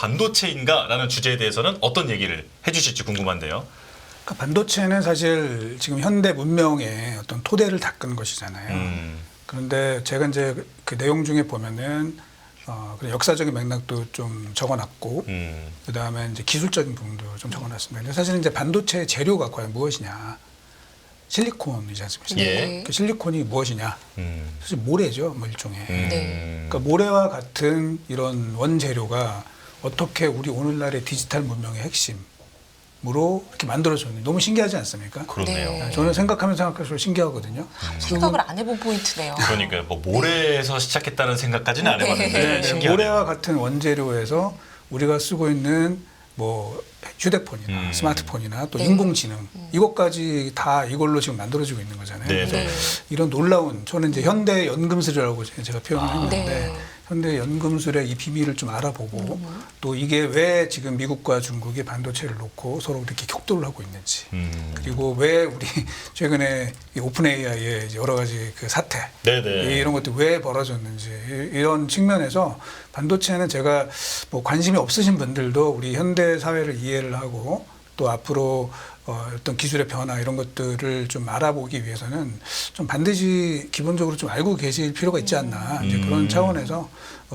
반도체인가라는 주제에 대해서는 어떤 얘기를 해주실지 궁금한데요. 그러니까 반도체는 사실 지금 현대 문명의 어떤 토대를 닦은 것이잖아요. 그런데 제가 이제 그 내용 중에 보면은 그런 역사적인 맥락도 좀 적어놨고, 그 다음에 이제 기술적인 부분도 좀 적어놨습니다. 근데 사실 이제 반도체의 재료가 과연 무엇이냐? 실리콘이지 않습니까? 예. 그 실리콘이 무엇이냐? 사실 모래죠, 뭐 일종의. 네. 그러니까 모래와 같은 이런 원재료가 어떻게 우리 오늘날의 디지털 문명의 핵심으로 이렇게 만들어졌는지 너무 신기하지 않습니까? 그렇네요. 네. 저는 생각할수록 신기하거든요. 생각을 안 해본 포인트네요. 그러니까 뭐 모래에서 시작했다는 생각까지는 안 네. 해봤는데 네, 신기하네요. 모래와 같은 원재료에서 우리가 쓰고 있는 뭐 휴대폰이나 스마트폰이나 또 네. 인공지능 이것까지 다 이걸로 지금 만들어지고 있는 거잖아요. 네, 그래서 네. 이런 놀라운 저는 이제 현대 연금술이라고 제가 표현을 했는데 네. 현대 연금술의 이 비밀을 좀 알아보고 또 이게 왜 지금 미국과 중국이 반도체를 놓고 서로 이렇게 격돌을 하고 있는지 그리고 왜 우리 최근에 이 오픈 AI의 여러 가지 그 사태 네네. 이런 것들이 왜 벌어졌는지 이런 측면에서 반도체는 제가 뭐 관심이 없으신 분들도 우리 현대 사회를 이해를 하고 또 앞으로 어떤 기술의 변화 이런 것들을 좀 알아보기 위해서는 좀 반드시 기본적으로 좀 알고 계실 필요가 있지 않나 이제 그런 차원에서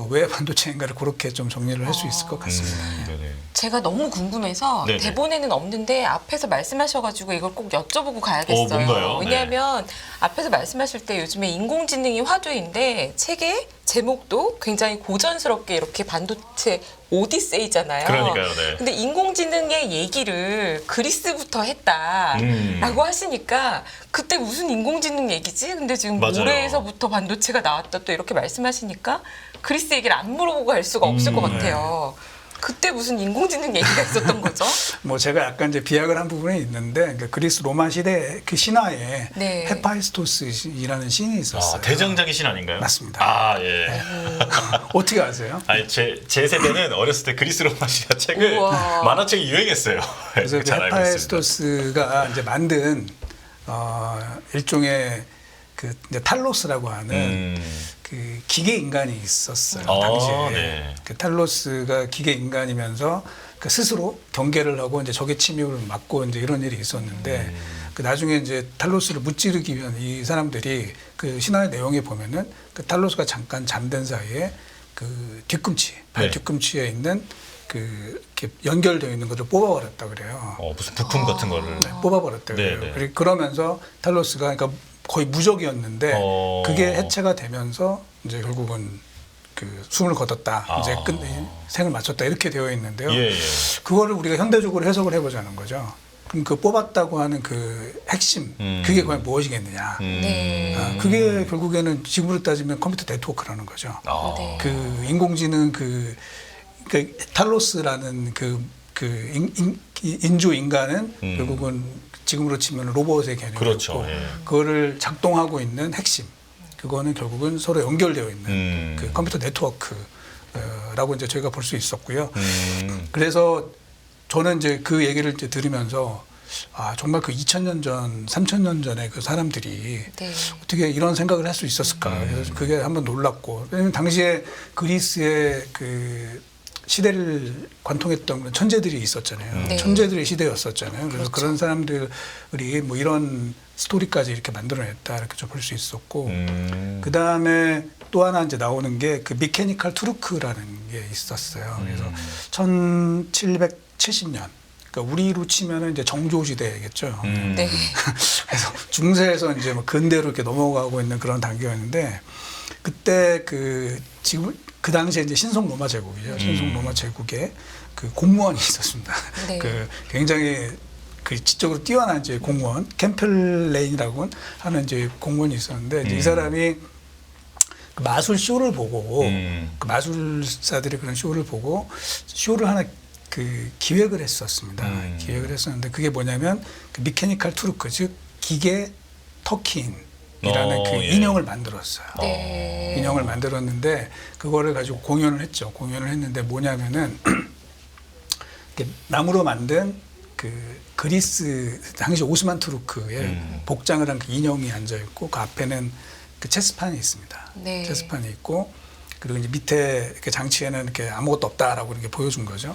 왜 반도체인가를 그렇게 좀 정리를 할 수 있을 것 같습니다. 네네. 제가 너무 궁금해서 네네. 대본에는 없는데 앞에서 말씀하셔가지고 이걸 꼭 여쭤보고 가야겠어요. 뭔가요? 왜냐하면 앞에서 말씀하실 때 요즘에 인공지능이 화두인데 책의 제목도 굉장히 고전스럽게 이렇게 반도체 오디세이잖아요. 그러니까요, 네. 근데 인공지능의 얘기를 그리스부터 했다라고 하시니까 그때 무슨 인공지능 얘기지? 근데 지금 맞아요. 모래에서부터 반도체가 나왔다 또 이렇게 말씀하시니까 그리스 얘기를 안 물어보고 갈 수가 없을 것 같아요. 그때 무슨 인공지능 얘기가 있었던 거죠? 뭐 제가 약간 이제 비약을 한 부분이 있는데 그러니까 그리스 로마 시대 그 신화에 네. 헤파이스토스이라는 신이 있었어요. 아, 대장장이 신 아닌가요? 맞습니다. 아 예. 어떻게 아세요? 아니 제 세대는 어렸을 때 그리스 로마 시아 책을 우와. 만화책이 유행했어요. 그래서 그 잘 알고 있습니다. 헤파이스토스가 이제 만든 일종의 그 이제 탈로스라고 하는 그 기계 인간이 있었어요. 당시에. 네. 그 탈로스가 기계 인간이면서 그 스스로 경계를 하고 이제 적의 침입을 막고 이제 이런 일이 있었는데 그 나중에 이제 탈로스를 무찌르기 위한 이 사람들이 그 신화의 내용에 보면은 그 탈로스가 잠깐 잠든 사이에 그 뒤꿈치, 발 네. 뒤꿈치에 있는 그 이렇게 연결되어 있는 것을 뽑아버렸다 그래요. 무슨 부품 같은 거를. 뽑아버렸다 네, 그래요. 네. 그러면서 탈로스가 그러니까 거의 무적이었는데 그게 해체가 되면서 이제 결국은 그 숨을 거뒀다. 이제 생을 마쳤다 이렇게 되어 있는데요. 예, 예. 그거를 우리가 현대적으로 해석을 해보자는 거죠. 그럼 그 뽑았다고 하는 그 핵심 그게 과연 무엇이겠느냐. 네. 그게 결국에는 지금으로 따지면 컴퓨터 네트워크라는 거죠. 네. 그 인공지능 그 탈로스라는 인조 인간은 결국은 지금으로 치면 로봇의 개념이고 그렇죠. 예. 그거를 작동하고 있는 핵심 그거는 결국은 서로 연결되어 있는 그 컴퓨터 네트워크라고 이제 저희가 볼 수 있었고요. 그래서 저는 이제 그 얘기를 이제 들으면서 정말 그 2000년 전, 3000년 전에 그 사람들이 네. 어떻게 이런 생각을 할 수 있었을까. 그래서 그게 한번 놀랐고. 왜냐면 당시에 그리스의 그 시대를 관통했던 그런 천재들이 있었잖아요. 네. 천재들의 시대였었잖아요. 그래서 그렇죠. 그런 사람들이 뭐 이런 스토리까지 이렇게 만들어냈다 이렇게 좀 볼 수 있었고, 그 다음에 또 하나 이제 나오는 게 그 미케니컬 투르크라는 게 있었어요. 그래서 1770년. 그러니까 우리로 치면은 이제 정조 시대겠죠. 네. 그래서 중세에서 이제 뭐 근대로 이렇게 넘어가고 있는 그런 단계였는데 그때 지금 그 당시에 이제 신성 로마 제국이죠. 신성 로마 제국에 그 공무원이 있었습니다. 네. 그 굉장히 그 지적으로 뛰어난 이제 공무원 캠펠레인이라고 하는 이제 공무원이 있었는데 이제 이 사람이 그 마술 쇼를 보고 그 마술사들이 그런 쇼를 보고 쇼를 하나 그 기획을 했었습니다. 기획을 했었는데 그게 뭐냐면 그 미케니컬 투르크 즉 기계 터키인이라는 그 예. 인형을 만들었어요. 네. 인형을 만들었는데 그거를 가지고 공연을 했죠. 공연을 했는데 뭐냐면은 이렇게 나무로 만든 그 그리스 당시 오스만 투르크의 복장을 한 그 인형이 앉아 있고 그 앞에는 그 체스판이 있습니다. 네. 체스판이 있고 그리고 이제 밑에 이렇게 장치에는 이렇게 아무것도 없다라고 이렇게 보여준 거죠.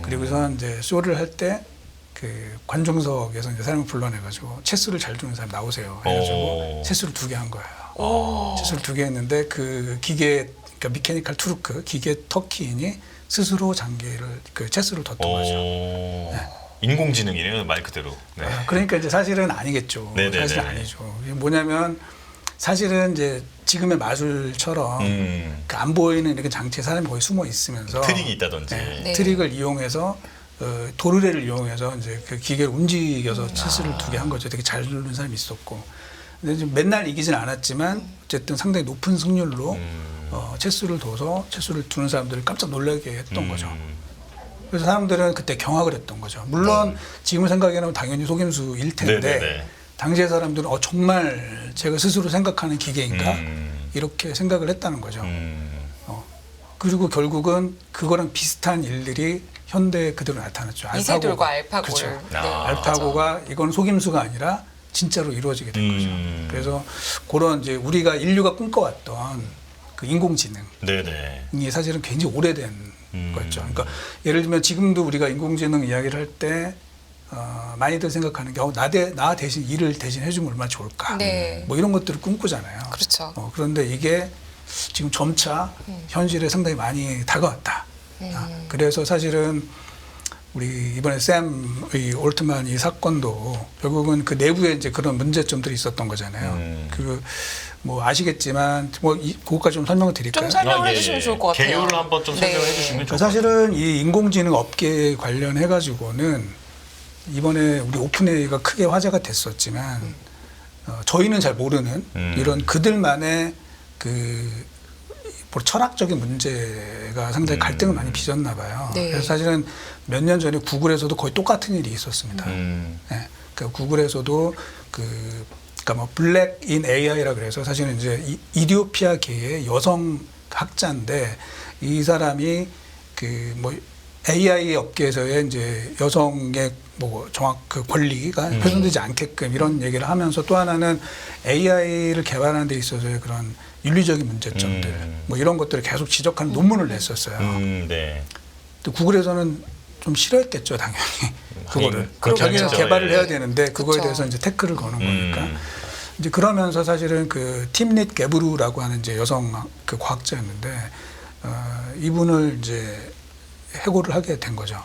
그리고선 이제 쇼를 할 때 그 관중석에서 이제 사람을 불러내가지고 체스를 잘 두는 사람 나오세요. 해가지고 체스를 2개 한 거예요. 체스를 2개 했는데 그 기계, 그러니까 미케니컬 투르크 기계 터키인이 스스로 장기를 그 체스를 뒀던 거죠. 인공지능이네요, 말 그대로. 네. 그러니까 이제 사실은 아니겠죠. 네네네. 사실은 아니죠. 이게 뭐냐면 사실은 이제 지금의 마술처럼 그안 보이는 이렇게 장치에 사람이 거의 숨어 있으면서 트릭이 있다든지. 네. 트릭을 이용해서 도르래를 이용해서 이제 그 기계를 움직여서 체스를 2개 한 거죠. 되게 잘 누른 사람이 있었고. 근데 지금 맨날 이기진 않았지만 어쨌든 상당히 높은 승률로 체스를 둬서 체스를 두는 사람들을 깜짝 놀라게 했던 거죠. 그래서 사람들은 그때 경악을 했던 거죠. 물론 지금 생각에는 당연히 속임수일 텐데 네네네. 당시의 사람들은 정말 제가 스스로 생각하는 기계인가 이렇게 생각을 했다는 거죠. 그리고 결국은 그거랑 비슷한 일들이 현대에 그대로 나타났죠. 이세돌과 알파고를. 그렇죠. 네. 알파고가 이건 속임수가 아니라 진짜로 이루어지게 된 거죠. 그래서 그런 이제 우리가 인류가 꿈꿔왔던 그 인공지능이 네네. 사실은 굉장히 오래된 거였죠. 그러니까 예를 들면 지금도 우리가 인공지능 이야기를 할 때 많이들 생각하는 게 나 대신 일을 대신 해주면 얼마나 좋을까. 네. 뭐 이런 것들을 꿈꾸잖아요. 그렇죠. 그런데 이게 지금 점차 현실에 상당히 많이 다가왔다. 그래서 사실은 우리 이번에 샘의 올트만 이 사건도 결국은 그 내부에 이제 그런 문제점들이 있었던 거잖아요. 그 뭐 아시겠지만 그것까지 좀 설명을 드릴까요? 좀 설명을 예, 해주시면 예. 좋을 것 같아요. 개요를 한번 좀 설명해 주시면 좋을 것 사실은 이 인공지능 업계에 관련해 가지고는 이번에 우리 오픈AI가 크게 화제가 됐었지만 저희는 잘 모르는 이런 그들만의 그 철학적인 문제가 상당히 갈등을 많이 빚었나 봐요. 네. 그래서 사실은 몇 년 전에 구글에서도 거의 똑같은 일이 있었습니다. 네. 그 구글에서도 그러니까 뭐 블랙 인 AI라 그래서 사실은 이제 이디오피아계의 여성 학자인데 이 사람이 그 뭐 AI 업계에서의 이제 여성의 뭐 정확 그 권리가 훼손되지 않게끔 이런 얘기를 하면서 또 하나는 AI를 개발하는 데 있어서의 그런 윤리적인 문제점들 뭐 이런 것들을 계속 지적하는 논문을 냈었어요. 네. 또 구글에서는 좀 싫어했겠죠, 당연히. 그거를. 그렇겠죠. 자기는 개발을 예. 해야 되는데 그거에 그쵸. 대해서 이제 태클을 거는 거니까. 이제 그러면서 사실은 그 팀릿 게브루라고 하는 이제 여성 그 과학자였는데 이분을 이제 해고를 하게 된 거죠.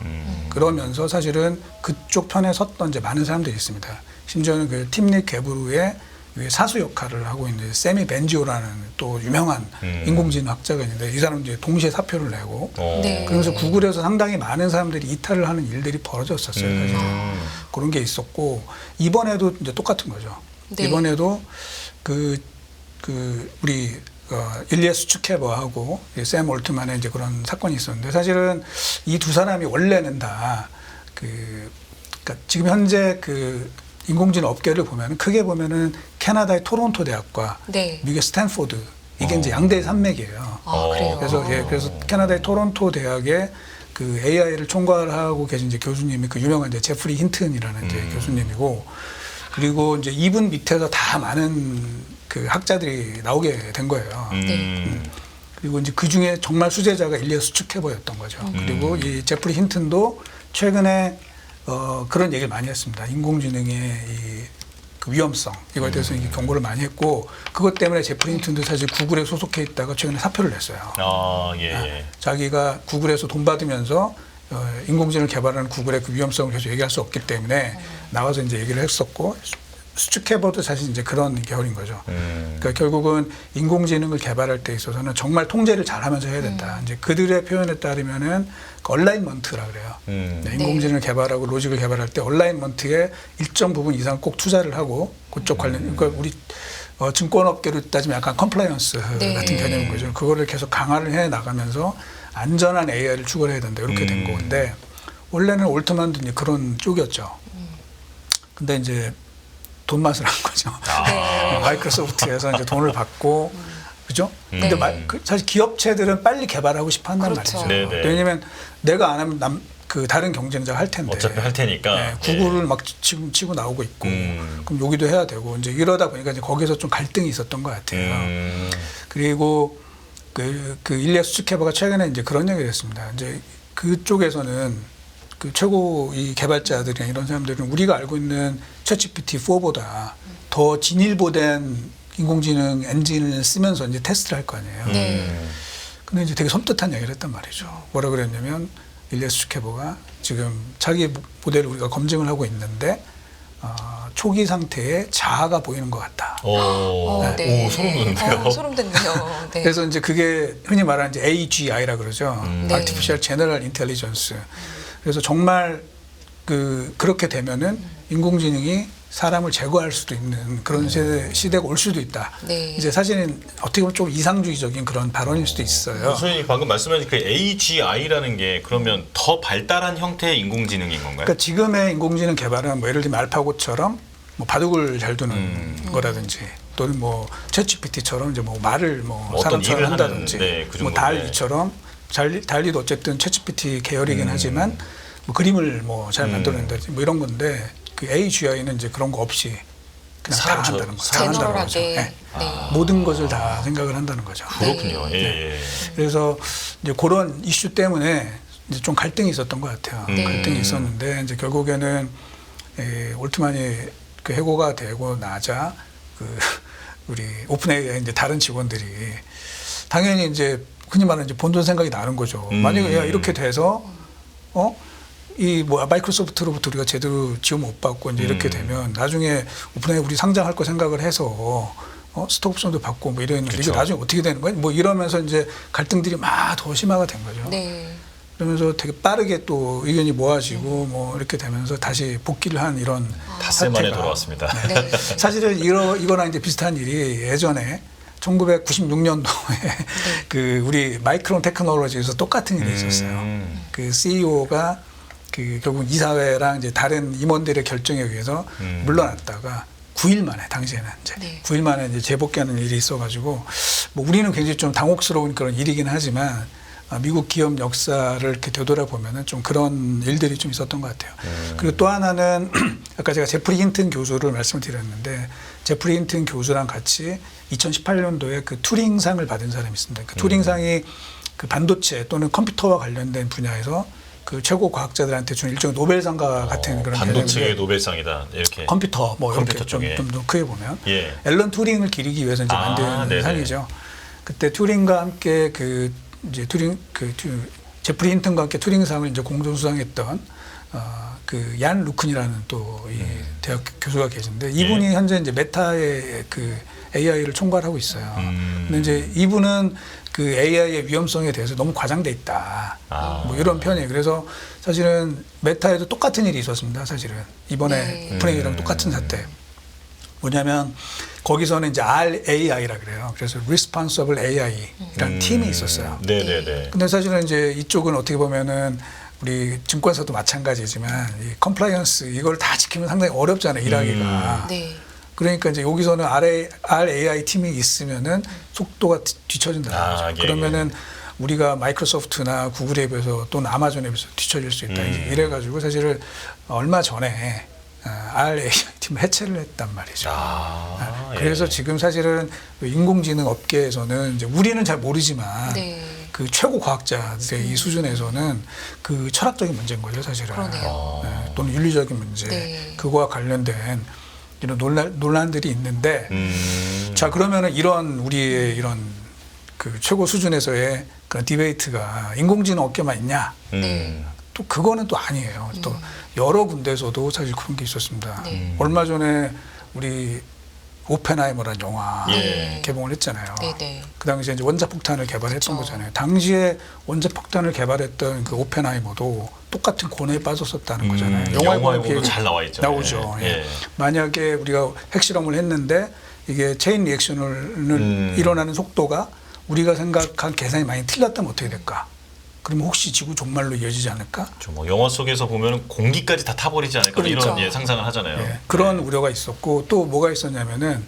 그러면서 사실은 그쪽 편에 섰던 이제 많은 사람들이 있습니다. 심지어는 그 팀릿 게브루의 사수 역할을 하고 있는 세미 벤지오라는 또 유명한 인공지능 학자가 있는데 이 사람은 이제 동시에 사표를 내고 네. 그러면서 구글에서 상당히 많은 사람들이 이탈을 하는 일들이 벌어졌었어요. 사실은. 그런 게 있었고 이번에도 이제 똑같은 거죠. 네. 이번에도 우리 일리아 수츠케버하고 샘 올트만의 이제 그런 사건이 있었는데 사실은 이 두 사람이 원래는 다 그러니까 지금 현재 그 인공지능 업계를 보면은 크게 보면은 캐나다의 토론토 대학과 네. 미국의 스탠포드 이게 이제 양대 산맥이에요. 그래요. 그래서 캐나다의 토론토 대학의 그 AI를 총괄하고 계신 이제 교수님이 그 유명한 이제 제프리 힌튼이라는 이제 교수님이고 그리고 이제 이분 밑에서 다 많은 그 학자들이 나오게 된 거예요. 그리고 이제 그 중에 정말 수제자가 일리아 수츠케버였던 거죠. 그리고 이 제프리 힌튼도 최근에 그런 얘기를 많이 했습니다. 인공지능의 그 위험성 이거에 대해서 이게 경고를 많이 했고 그것 때문에 제프리 힌튼도 사실 구글에 소속해 있다가 최근에 사표를 냈어요. 예. 자기가 구글에서 돈 받으면서 인공지능을 개발하는 구글의 그 위험성을 계속 얘기할 수 없기 때문에 나와서 이제 얘기를 했었고 수츠케버도 사실 이제 그런 계열인 거죠. 그러니까 결국은 인공지능을 개발할 때 있어서는 정말 통제를 잘하면서 해야 된다. 이제 그들의 표현에 따르면은 그 얼라인먼트라 그래요. 네, 인공지능을 개발하고 로직을 개발할 때 얼라인먼트에 일정 부분 이상 꼭 투자를 하고 그쪽 관련 그러니까 우리 증권업계로 따지면 약간 컴플라이언스 같은 개념인 거죠. 그거를 계속 강화를 해 나가면서 안전한 AI를 추구해야 된다 이렇게 된 건데 원래는 올트만도 이제 그런 쪽이었죠. 근데 이제 돈 맛을 한 거죠. 마이크로소프트에서 이제 돈을 받고 그죠? 근데 사실 기업체들은 빨리 개발하고 싶어 한단 그렇죠. 말이죠. 네네. 왜냐면 내가 안 하면 그 다른 경쟁자가 할 텐데. 어차피 할 테니까. 네, 구글을 막 지금 치고 나오고 있고 그럼 여기도 해야 되고 이제 이러다 보니까 이제 거기서 좀 갈등이 있었던 것 같아요. 그리고 그 일리아 수츠케버가 최근에 이제 그런 얘기를 했습니다. 이제 그쪽에서는 그 최고 이 개발자들이나 이런 사람들은 우리가 알고 있는 챗GPT-4보다 더 진일보된 인공지능 엔진을 쓰면서 이제 테스트를 할 거 아니에요. 네. 근데 이제 되게 섬뜩한 얘기를 했단 말이죠. 뭐라 그랬냐면 일리아 수츠케버가 지금 자기 모델을 우리가 검증을 하고 있는데 초기 상태에 자아가 보이는 것 같다. 오, 네. 오 소름 돋는데요. 소름 돋네요. 네. 그래서 이제 그게 흔히 말하는 이제 AGI라 그러죠. 네. Artificial General Intelligence. 그래서 정말 그렇게 되면은 인공지능이 사람을 제거할 수도 있는 그런 시대가 올 수도 있다. 네. 이제 사실은 어떻게 보면 좀 이상주의적인 그런 발언일 수도 있어요. 교수님이 방금 말씀하신 그 AGI라는 게 그러면 더 발달한 형태의 인공지능인 건가요? 그러니까 지금의 인공지능 개발은 뭐 예를 들면 알파고처럼 뭐 바둑을 잘 두는 거라든지 또는 뭐 챗GPT처럼 이제 뭐 말을 뭐 어떤 사람처럼 일을 하는, 한다든지 네, 그 뭐 정도인데. 달리처럼 달리도 어쨌든 챗GPT 계열이긴 하지만 뭐 그림을 뭐 잘 만들어낸다든지 뭐 이런 건데 그 AGI는 이제 그런 거 없이 그냥 다 사람처럼, 한다는 거. 다 한다는 거죠. 제너럴하게. 네. 네. 모든 것을 다 생각을 한다는 거죠. 그렇군요. 예, 예. 그래서 이제 그런 이슈 때문에 이제 좀 갈등이 있었던 것 같아요. 네. 갈등이 있었는데 이제 결국에는 올트만이 그 해고가 되고 나자 그 우리 오픈AI 이제 다른 직원들이 당연히 이제 흔히 말하는 이제 본전 생각이 나는 거죠. 만약에 야, 이렇게 돼서 이 뭐 마이크로소프트로부터 우리가 제대로 지원 못 받고 이제 이렇게 되면 나중에 오픈AI 우리 상장할 거 생각을 해서 스톡 옵션도 받고 뭐 이랬는데 이게 그렇죠. 나중에 어떻게 되는 거야? 뭐 이러면서 이제 갈등들이 막 더 심화가 된 거죠. 네. 그러면서 되게 빠르게 또 의견이 모아지고 뭐 이렇게 되면 다시 복귀를 한 이런 닷새 만에 사태가. 돌아왔습니다. 네. 사실은 이거랑 이제 비슷한 일이 예전에 1996년도에 그 우리 마이크론 테크놀로지에서 똑같은 일이 있었어요. 그 CEO가 그 결국 이사회랑 이제 다른 임원들의 결정에 의해서 물러났다가 9일 만에 당시에는 이제 네. 9일 만에 이제 재복귀하는 일이 있어가지고 뭐 우리는 굉장히 좀 당혹스러운 그런 일이긴 하지만 미국 기업 역사를 이렇게 되돌아보면은 좀 그런 일들이 좀 있었던 것 같아요. 그리고 또 하나는 아까 제가 제프리 힌튼 교수를 말씀을 드렸는데 제프리 힌튼 교수랑 같이 2018년도에 그 투링상을 받은 사람이 있습니다. 그 투링상이 그 반도체 또는 컴퓨터와 관련된 분야에서 그 최고 과학자들한테 주는 일종의 노벨상과 같은 그런 반도체의 개념인데 노벨상이다. 이렇게 컴퓨터 뭐 컴퓨터 이렇게 쪽에. 좀 더 크게 보면 예. 앨런 투링을 기리기 위해서 이제 만든 네네. 상이죠. 그때 투링과 함께 그 이제 제프리 힌튼과 함께 투링상을 이제 공동 수상했던 그 얀 루큰이라는 또 이 대학 교수가 계신데 이분이 예. 현재 이제 메타의 그 AI를 총괄하고 있어요. 근데 이제 이분은 그 AI의 위험성에 대해서 너무 과장돼 있다. 뭐 이런 편이에요. 그래서 사실은 메타에도 똑같은 일이 있었습니다. 사실은 이번에 네. 오픈AI랑 똑같은 사태. 뭐냐면 거기서는 이제 RAI라 그래요. 그래서 Responsible AI라는 팀이 있었어요. 네네네. 근데 사실은 이제 이쪽은 어떻게 보면은 우리 증권사도 마찬가지지만 이 컴플라이언스 이걸 다 지키면 상당히 어렵잖아요. 일하기가. 네. 그러니까 이제 여기서는 RAI 팀이 있으면은 속도가 뒤처진다는 거죠. 예, 그러면은 우리가 마이크로소프트나 구글에 비해서 또는 아마존에 비해서 뒤처질 수 있다. 이래가지고 사실은 얼마 전에 RAI 팀을 해체를 했단 말이죠. 예. 그래서 지금 사실은 인공지능 업계에서는 이제 우리는 잘 모르지만 네. 그 최고 과학자들의 이 수준에서는 그 철학적인 문제인 거죠, 사실은. 그러네요. 또는 윤리적인 문제, 네. 그거와 관련된 이런 논란들이 있는데, 자 그러면은 이런 우리의 이런 그 최고 수준에서의 그런 디베이트가 인공지능 업계만 있냐? 또 그거는 또 아니에요. 또 여러 군데에서도 사실 그런 게 있었습니다. 얼마 전에 우리 오펜하이머라는 영화 예. 개봉을 했잖아요. 네네. 그 당시에 이제 원자폭탄을 개발했던 그렇죠. 거잖아요. 당시에 원자폭탄을 개발했던 그 오펜하이머도 똑같은 고뇌에 빠졌었다는 거잖아요. 영화에 그렇게 보면 잘 나와 있죠. 나오죠. 예. 예. 만약에 우리가 핵실험을 했는데 이게 체인 리액션을 일어나는 속도가 우리가 생각한 계산이 많이 틀렸다면 어떻게 될까? 그러면 혹시 지구 종말로 이어지지 않을까? 뭐 영화 속에서 보면 공기까지 다 타버리지 않을까 그렇죠. 이런 상상을 하잖아요. 예, 그런 우려가 있었고 또 뭐가 있었냐면은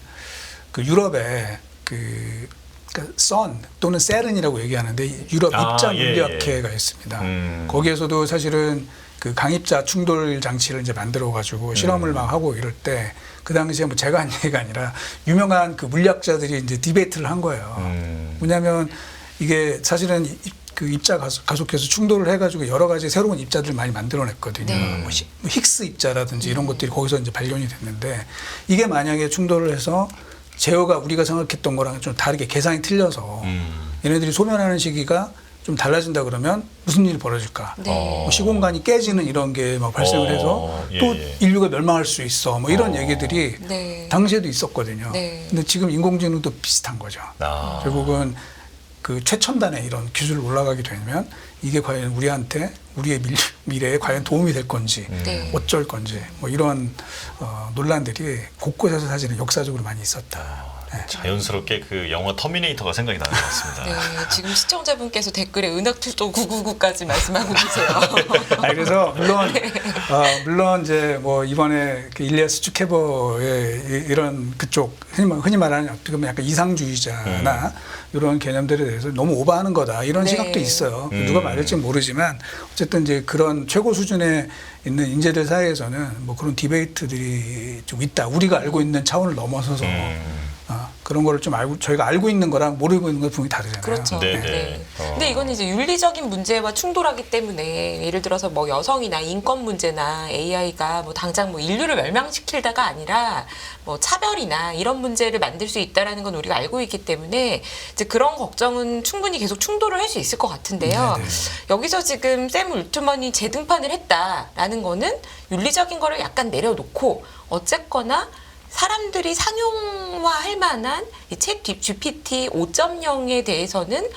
그 유럽에 그러니까 선 또는 세른이라고 얘기하는데 유럽 입자 물리학회가 있습니다. 거기에서도 사실은 그 강입자 충돌 장치를 이제 만들어 가지고 실험을 막 하고 이럴 때 그 당시에 뭐 제가 한 얘기가 아니라 유명한 그 물리학자들이 이제 디베이트를 한 거예요. 뭐냐면 이게 사실은 그 입자 가속해서 충돌을 해가지고 여러 가지 새로운 입자들을 많이 만들어냈거든요. 네. 뭐 힉스 입자라든지 이런 것들이 거기서 이제 발견이 됐는데 이게 만약에 충돌을 해서 제어가 우리가 생각했던 거랑 좀 다르게 계산이 틀려서 얘네들이 소멸하는 시기가 좀 달라진다 그러면 무슨 일이 벌어질까? 네. 뭐 시공간이 깨지는 이런 게 막 발생을 해서 예, 또 예. 인류가 멸망할 수 있어. 뭐 이런 얘기들이 네. 당시에도 있었거든요. 네. 근데 지금 인공지능도 비슷한 거죠. 아. 결국은 그 최첨단의 이런 기술을 올라가게 되면 이게 과연 우리한테 우리의 미래에 과연 도움이 될 건지 네. 어쩔 건지 뭐 이런 논란들이 곳곳에서 사실은 역사적으로 많이 있었다. 자연스럽게 그 영화 터미네이터가 생각이 나는 것 같습니다. 네, 지금 시청자분께서 댓글에 은하투도 999까지 말씀하고 계세요. 그래서 물론 이제 뭐 이번에 그 일리아스 츠케버의 이런 그쪽 흔히 말하는 어떻게 보면 약간 이상주의자나 이런 개념들에 대해서 너무 오버하는 거다 이런 네. 시각도 있어요. 누가 말할지 모르지만 어쨌든 이제 그런 최고 수준에 있는 인재들 사이에서는 뭐 그런 디베이트들이 좀 있다. 우리가 알고 있는 차원을 넘어서서 그런 거를 좀 저희가 알고 있는 거랑 모르고 있는 거 분명히 다르잖아요. 그렇죠. 네, 네. 네. 근데 이건 이제 윤리적인 문제와 충돌하기 때문에 예를 들어서 뭐 여성이나 인권 문제나 AI가 뭐 당장 뭐 인류를 멸망시킬다가 아니라 뭐 차별이나 이런 문제를 만들 수 있다라는 건 우리가 알고 있기 때문에 이제 그런 걱정은 충분히 계속 충돌을 할 수 있을 것 같은데요. 네네. 여기서 지금 샘 울트먼이 재등판을 했다라는 거는 윤리적인 거를 약간 내려놓고 어쨌거나 사람들이 상용화할 만한 이 챗 GPT 5.0에 대해서는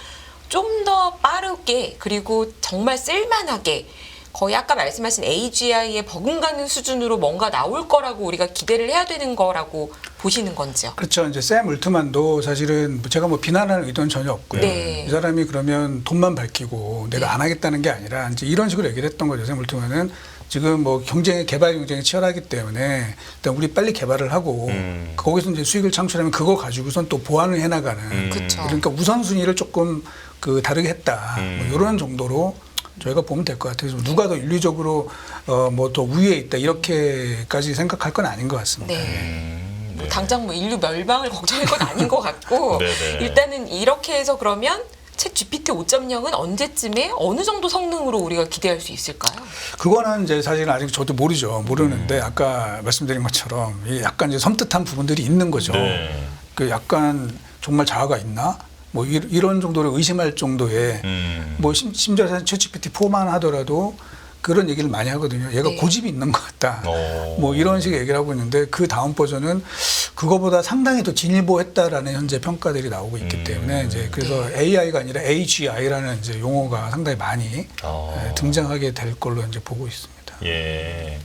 좀 더 빠르게 그리고 정말 쓸만하게 거의 아까 말씀하신 AGI에 버금가는 수준으로 뭔가 나올 거라고 우리가 기대를 해야 되는 거라고 보시는 건지요? 그렇죠. 이제 샘 울트만도 사실은 제가 뭐 비난하는 의도는 전혀 없고요. 네. 이 사람이 그러면 돈만 밝히고 내가 안 하겠다는 게 아니라 이제 이런 식으로 얘기를 했던 거죠. 샘 울트만은 지금 뭐 개발 경쟁이 치열하기 때문에 일단 우리 빨리 개발을 하고 거기서 이제 수익을 창출하면 그거 가지고선 또 보완을 해나가는. 그렇죠. 그러니까 우선순위를 조금 그 다르게 했다. 뭐 이런 정도로 저희가 보면 될 것 같아요. 그래서 누가 더 윤리적으로 뭐 더 우위에 있다 이렇게까지 생각할 건 아닌 것 같습니다. 네. 뭐 네. 당장 뭐 인류 멸망을 걱정할 건 아닌 것 같고 네네. 일단은 이렇게 해서 그러면 챗 GPT 5.0은 언제쯤에 어느 정도 성능으로 우리가 기대할 수 있을까요? 그거는 이제 사실은 아직 저도 모르는데 아까 말씀드린 것처럼 이 약간 이제 섬뜩한 부분들이 있는 거죠. 네. 그 약간 정말 자아가 있나? 뭐 이런 정도로 의심할 정도의 뭐 심지어 챗 GPT 4만 하더라도 그런 얘기를 많이 하거든요. 얘가 네. 고집이 있는 것 같다. 오. 뭐 이런 식의 얘기를 하고 있는데 그 다음 버전은 그거보다 상당히 더 진일보했다라는 현재 평가들이 나오고 있기 때문에 이제 그래서 AI가 아니라 AGI라는 이제 용어가 상당히 많이 등장하게 될 걸로 이제 보고 있습니다. 예.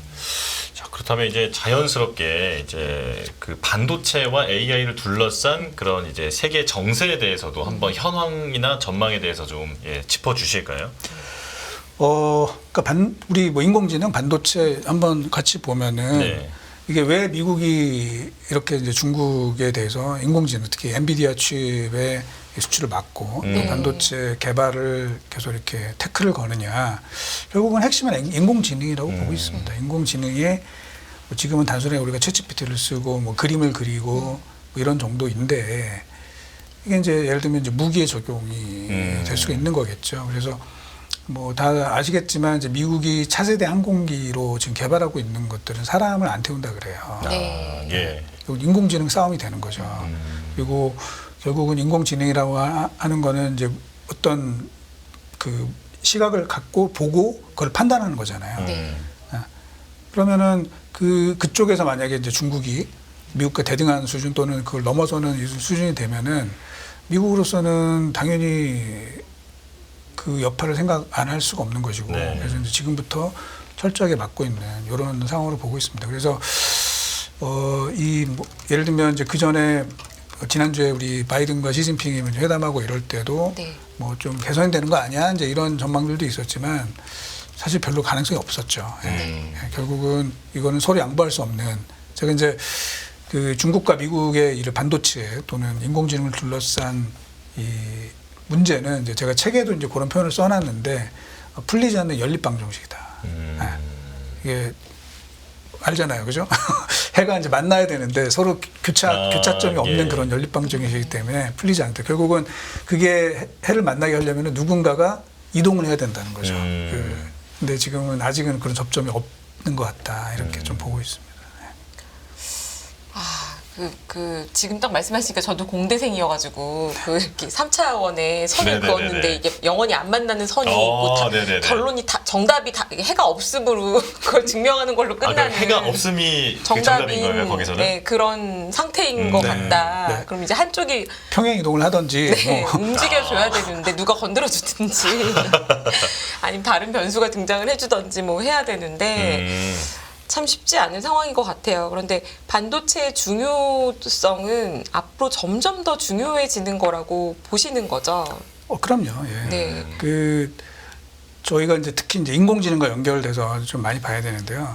자, 그렇다면 이제 자연스럽게 이제 그 반도체와 AI를 둘러싼 그런 이제 세계 정세에 대해서도 한번 현황이나 전망에 대해서 좀 짚어 주실까요? 그러니까 우리 뭐 인공지능 반도체 한번 같이 보면은 네. 이게 왜 미국이 이렇게 이제 중국에 대해서 인공지능 특히 엔비디아 칩의 수출을 막고 또 반도체 개발을 계속 이렇게 태클을 거느냐 결국은 핵심은 인공지능이라고 보고 있습니다. 인공지능이 뭐 지금은 단순히 우리가 챗GPT를 쓰고 뭐 그림을 그리고 뭐 이런 정도인데 이게 이제 예를 들면 이제 무기의 적용이 될 수가 있는 거겠죠. 그래서 뭐 다 아시겠지만 이제 미국이 차세대 항공기로 지금 개발하고 있는 것들은 사람을 안 태운다 그래요. 네. 예. 인공지능 싸움이 되는 거죠. 그리고 결국은 인공지능이라고 하는 거는 이제 어떤 그 시각을 갖고 보고 그걸 판단하는 거잖아요. 네. 그러면은 그쪽에서 만약에 이제 중국이 미국과 대등한 수준 또는 그걸 넘어서는 이 수준이 되면은 미국으로서는 당연히 그 여파를 생각 안 할 수가 없는 것이고 네. 그래서 이제 지금부터 철저하게 막고 있는 이런 상황으로 보고 있습니다. 그래서 뭐 예를 들면 이제 그 전에 지난주에 우리 바이든과 시진핑이 회담하고 이럴 때도 네. 뭐 좀 개선이 되는 거 아니야 이제 이런 전망들도 있었지만 사실 별로 가능성이 없었죠. 결국은 이거는 서로 양보할 수 없는 제가 이제 그 중국과 미국의 이 반도체 또는 인공지능을 둘러싼 이 문제는 이제 제가 책에도 이제 그런 표현을 써놨는데 풀리지 않는 연립방 정식이다. 이게 알잖아요, 그죠? 해가 이제 만나야 되는데 서로 교차점이 없는 예. 그런 연립방정식이기 때문에 풀리지 않다. 결국은 그게 해를 만나게 하려면 누군가가 이동을 해야 된다는 거죠. 근데 지금은 아직은 그런 접점이 없는 것 같다. 이렇게 좀 보고 있습니다. 지금 딱 말씀하시니까 저도 공대생이어가지고 이렇게 3차원에 선을 네네네네. 그었는데 이게 영원히 안 만나는 선이 어, 있고 네네네. 결론이 다 정답이 다 해가 없음으로 그걸 증명하는 걸로 그럼 끝나는 해가 없음이 그 정답인 거예요, 거기서는? 네, 그런 상태인 것 네. 같다. 네. 그럼 이제 한쪽이 평행 이동을 하든지 네, 뭐 움직여줘야 되는데 누가 건드려주든지 아니면 다른 변수가 등장을 해주든지 뭐 해야 되는데 참 쉽지 않은 상황인 것 같아요. 그런데 반도체의 중요성은 앞으로 점점 더 중요해지는 거라고 보시는 거죠. 그럼요. 예. 네. 저희가 이제 특히 이제 인공지능과 연결돼서 좀 많이 봐야 되는데요.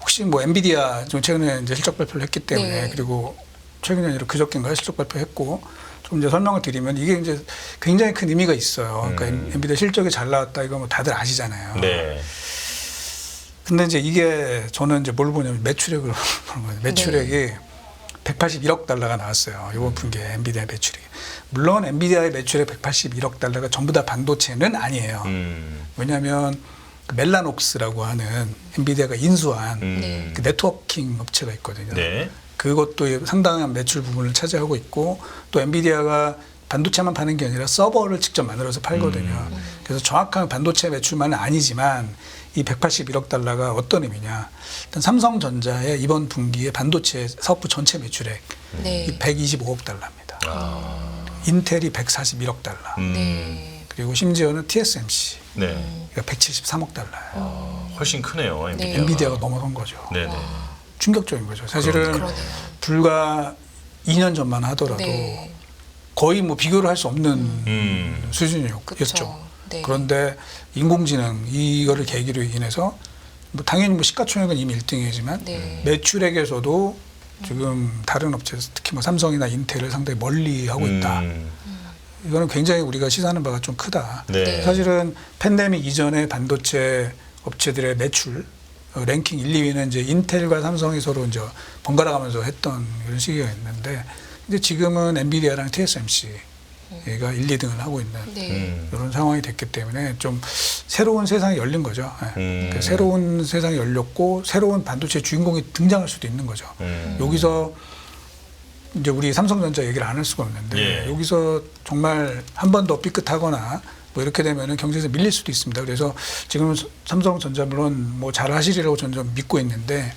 혹시 뭐 엔비디아 좀 최근에 이제 실적 발표를 했기 때문에 네. 그리고 최근에 아니라 그저께인가 실적 발표했고 좀 이제 설명을 드리면 이게 이제 굉장히 큰 의미가 있어요. 그러니까 엔비디아 실적이 잘 나왔다 이거 뭐 다들 아시잖아요. 네. 근데 이제 이게 저는 이제 뭘 보냐면 매출액을 보는 거예요. 매출액이 181억 달러가 나왔어요. 이번 분기에 엔비디아 매출액이. 물론 엔비디아의 매출액 181억 달러가 전부 다 반도체는 아니에요. 왜냐하면 그 멜라녹스라고 하는 엔비디아가 인수한 그 네트워킹 업체가 있거든요. 네. 그것도 상당한 매출 부분을 차지하고 있고 또 엔비디아가 반도체만 파는 게 아니라 서버를 직접 만들어서 팔거든요. 그래서 정확한 반도체 매출만은 아니지만 이 181억 달러가 어떤 의미냐. 일단 삼성전자의 이번 분기에 반도체 사업부 전체 매출액 네. 125억 달러입니다. 인텔이 141억 달러. 네. 그리고 심지어는 TSMC 네. 173억 달러예요. 훨씬 크네요, 엔비디아가. 엔비디아가 넘어선 거죠. 네네. 충격적인 거죠. 사실은 그러네요. 불과 2년 전만 하더라도 네. 거의 뭐 비교를 할 수 없는 수준이었죠. 그쵸. 네. 그런데 인공지능 이거를 계기로 인해서 뭐 당연히 뭐 시가총액은 이미 1등이지만 네. 매출액에서도 지금 다른 업체에서 특히 뭐 삼성이나 인텔을 상당히 멀리 하고 있다. 이거는 굉장히 우리가 시사하는 바가 좀 크다. 네. 사실은 팬데믹 이전에 반도체 업체들의 매출 랭킹 1, 2위는 이제 인텔과 삼성이 서로 이제 번갈아 가면서 했던 이런 시기가 있는데 근데 지금은 엔비디아랑 TSMC 얘가 1, 2등을 하고 있는 네. 이런 상황이 됐기 때문에 좀 새로운 세상이 열린 거죠. 그러니까 새로운 세상이 열렸고 새로운 반도체 주인공이 등장할 수도 있는 거죠. 여기서 이제 우리 삼성전자 얘기를 안 할 수가 없는데 예. 여기서 정말 한 번 더 삐끗하거나 뭐 이렇게 되면은 경제에서 밀릴 수도 있습니다. 그래서 지금 삼성전자 물론 뭐 잘 하시리라고 저는 좀 믿고 있는데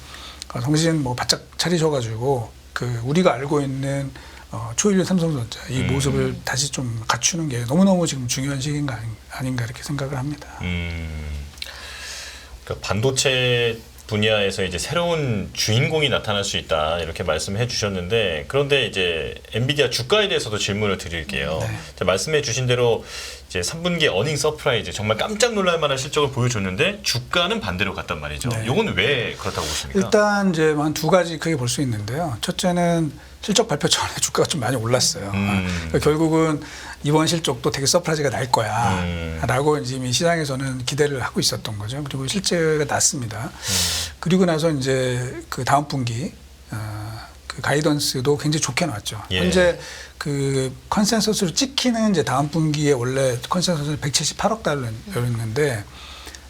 정신 뭐 바짝 차리셔가지고 그 우리가 알고 있는 초일류 삼성전자 이 모습을 다시 좀 갖추는 게 너무너무 지금 중요한 시기인가 아닌가 이렇게 생각을 합니다. 그러니까 반도체 분야에서 이제 새로운 주인공이 나타날 수 있다 이렇게 말씀해 주셨는데 그런데 이제 엔비디아 주가에 대해서도 질문을 드릴게요. 자, 말씀해 주신 대로 이제 3분기 어닝 서프라이즈 정말 깜짝 놀랄 만한 실적을 보여줬는데 주가는 반대로 갔단 말이죠. 네. 이건 왜 그렇다고 보십니까? 일단 이제 한 두 가지 크게 볼 수 있는데요. 첫째는 실적 발표 전에 주가가 좀 많이 올랐어요. 그러니까 결국은 이번 실적도 되게 서프라이즈가 날 거야 라고 이제 이미 시장에서는 기대를 하고 있었던 거죠. 그리고 실제가 났습니다. 그리고 나서 이제 그 다음 분기 그 가이던스도 굉장히 좋게 나왔죠. 예. 현재 그 컨센서스를 찍히는 이제 다음 분기에 원래 컨센서스는 178억 달러였는데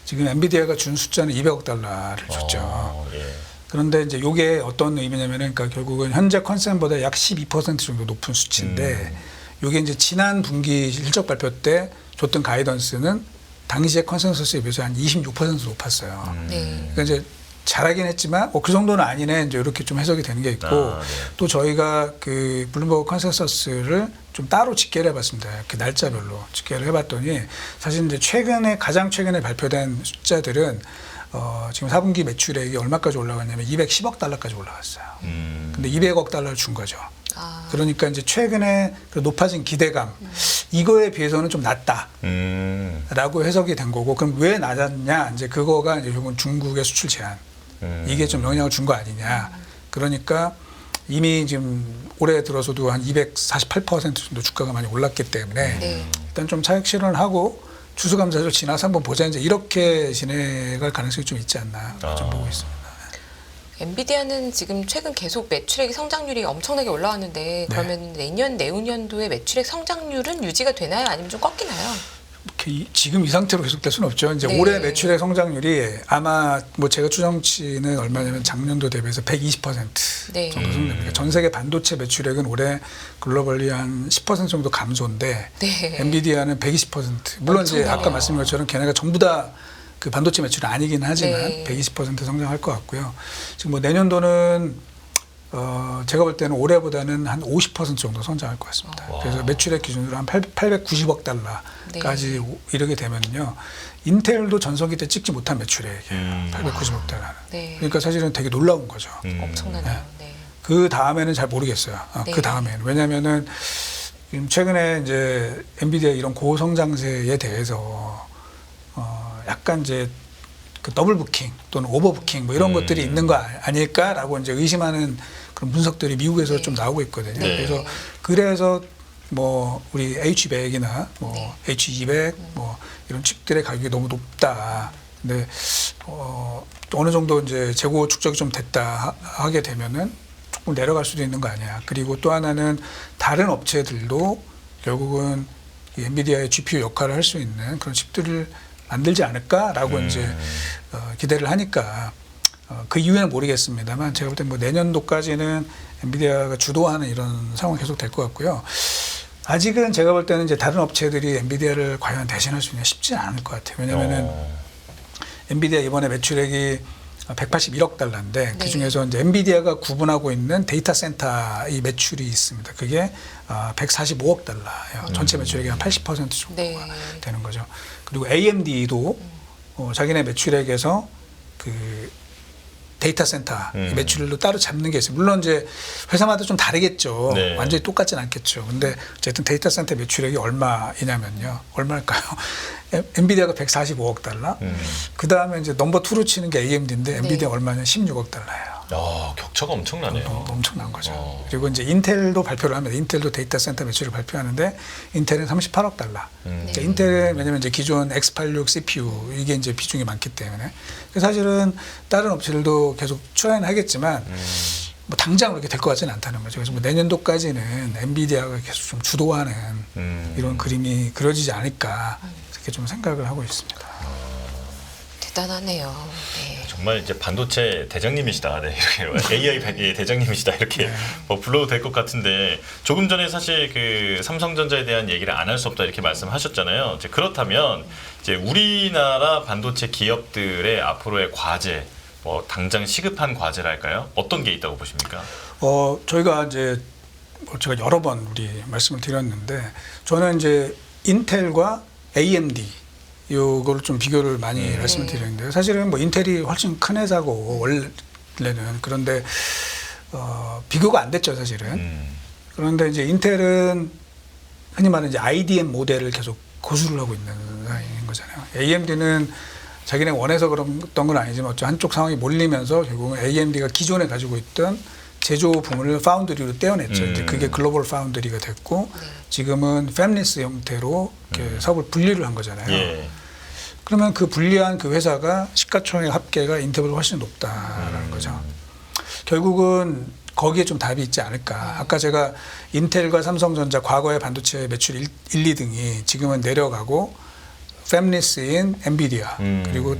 지금 엔비디아가 준 숫자는 200억 달러를 줬죠. 예. 그런데 이제 이게 어떤 의미냐면은 그러니까 결국은 현재 컨센보다 약 12% 정도 높은 수치인데 이게 이제 지난 분기 실적 발표 때 줬던 가이던스는 당시에 컨센서스에 비해서 한 26% 높았어요. 네. 그러니까 이제 잘하긴 했지만 그 정도는 아니네 이제 이렇게 좀 해석이 되는 게 있고 네. 또 저희가 그 블룸버그 컨센서스를 좀 따로 집계를 해봤습니다. 그 날짜별로 집계를 해봤더니 사실 이제 가장 최근에 발표된 숫자들은 지금 4분기 매출액이 얼마까지 올라갔냐면 210억 달러까지 올라갔어요. 근데 200억 달러를 준 거죠. 그러니까 이제 최근에 그 높아진 기대감 이거에 비해서는 좀 낮다라고 해석이 된 거고 그럼 왜 낮았냐 이제 그거가 이제 결국은 중국의 수출 제한 이게 좀 영향을 준 거 아니냐. 그러니까 이미 지금 올해 들어서도 한 248% 정도 주가가 많이 올랐기 때문에 네. 일단 좀 차익 실현을 하고 추수감사절 지나서 한번 보자 이제 이렇게 진행할 가능성이 좀 있지 않나 좀 보고 있습니다. 엔비디아는 지금 최근 계속 매출액 성장률이 엄청나게 올라왔는데 그러면 내년 내후년도에 매출액 성장률은 유지가 되나요? 아니면 좀 꺾이나요? 지금 이 상태로 계속될 수는 없죠. 이제 네. 올해 매출의 성장률이 아마 뭐 제가 추정치는 얼마냐면 작년도 대비해서 120% 네. 정도 성장됩니다. 전 세계 반도체 매출액은 올해 글로벌리 한 10% 정도 감소인데 네. 엔비디아는 120%. 물론 이제 엄청나요. 아까 말씀드린 것처럼 걔네가 전부 다 그 반도체 매출은 아니긴 하지만 네. 120% 성장할 것 같고요. 지금 뭐 내년도는 제가 볼 때는 올해보다는 한 50% 정도 성장할 것 같습니다. 그래서 매출액 기준으로 한 890억 달러까지 네. 이르게 되면요. 인텔도 전성기 때 찍지 못한 매출액이에요. 890억 달러는. 네. 그러니까 사실은 되게 놀라운 거죠. 엄청나네요. 네. 그 다음에는 잘 모르겠어요. 네. 그 다음에는. 왜냐면은 지금 최근에 이제 엔비디아 이런 고성장세에 대해서 약간 이제 그 더블 부킹 또는 오버 부킹 뭐 이런 것들이 있는 거 아닐까라고 이제 의심하는 그런 분석들이 미국에서 네. 좀 나오고 있거든요. 네. 그래서 뭐 우리 H100이나 뭐 네. H200 뭐 이런 칩들의 가격이 너무 높다. 근데 어느 정도 이제 재고 축적이 좀 됐다 하게 되면은 조금 내려갈 수도 있는 거 아니야. 그리고 또 하나는 다른 업체들도 결국은 이 엔비디아의 GPU 역할을 할 수 있는 그런 칩들을 만들지 않을까라고 이제 기대를 하니까 그 이유는 모르겠습니다만 제가 볼 때 뭐 내년도까지는 엔비디아가 주도하는 이런 상황이 계속 될 것 같고요. 아직은 제가 볼 때는 이제 다른 업체들이 엔비디아를 과연 대신할 수 있냐 쉽지는 않을 것 같아요. 왜냐면은 엔비디아 이번에 매출액이 181억 달러인데 네. 그 중에서 이제 엔비디아가 구분하고 있는 데이터 센터 이 매출이 있습니다. 그게 145억 달러예요. 전체 매출액이 한 80% 정도가 네. 되는 거죠. 그리고 AMD도 자기네 매출액에서 그 데이터 센터 매출을 따로 잡는 게 있어요. 물론 이제 회사마다 좀 다르겠죠. 네. 완전히 똑같진 않겠죠. 근데 어쨌든 데이터 센터 매출액이 얼마이냐면요. 얼마일까요? 엔비디아가 145억 달러. 그 다음에 이제 넘버 2로 치는 게 AMD인데 엔비디아 얼마냐? 16억 달러예요. 야, 격차가 엄청나네요. 엄청난 거죠. 그리고 이제 인텔도 발표를 합니다. 인텔도 데이터 센터 매출을 발표하는데 인텔은 38억 달러. 그러니까 인텔은 왜냐면 이제 기존 X86 CPU 이게 이제 비중이 많기 때문에 사실은 다른 업체들도 계속 트라이는 하겠지만 뭐 당장 그렇게 될 것 같지는 않다는 거죠. 그래서 뭐 내년도까지는 엔비디아가 계속 좀 주도하는 이런 그림이 그려지지 않을까 이렇게 좀 생각을 하고 있습니다. 대단하네요. 네. 정말 이제 반도체 대장님이시다. 네, 이렇게 AI 대장님이시다. 이렇게 뭐 불러도 될 것 같은데 조금 전에 사실 그 삼성전자에 대한 얘기를 안 할 수 없다 이렇게 말씀하셨잖아요. 이제 그렇다면 이제 우리나라 반도체 기업들의 앞으로의 과제, 뭐 당장 시급한 과제랄까요? 어떤 게 있다고 보십니까? 저희가 이제 제가 여러 번 우리 말씀을 드렸는데 저는 이제 인텔과 AMD 요거를 좀 비교를 많이 말씀을 드렸는데요. 사실은 뭐 인텔이 훨씬 큰 회사고 원래는 그런데 비교가 안 됐죠, 사실은. 그런데 이제 인텔은 흔히 말하는 이제 IDM 모델을 계속 고수를 하고 있는 상황인 거잖아요. AMD는 자기네 원해서 그랬던 건 아니지만 어쩌 한쪽 상황이 몰리면서 결국은 AMD가 기존에 가지고 있던 제조 부문을 파운드리로 떼어냈죠. 이제 그게 글로벌 파운드리가 됐고 지금은 팹리스 형태로 이렇게 사업을 분리를 한 거잖아요. 예. 그러면 그 분리한 그 회사가 시가총액 합계가 인텔보다 훨씬 높다라는 거죠. 결국은 거기에 좀 답이 있지 않을까. 아까 제가 인텔과 삼성전자 과거의 반도체 매출 1, 2등이 지금은 내려가고 팹리스인 엔비디아 그리고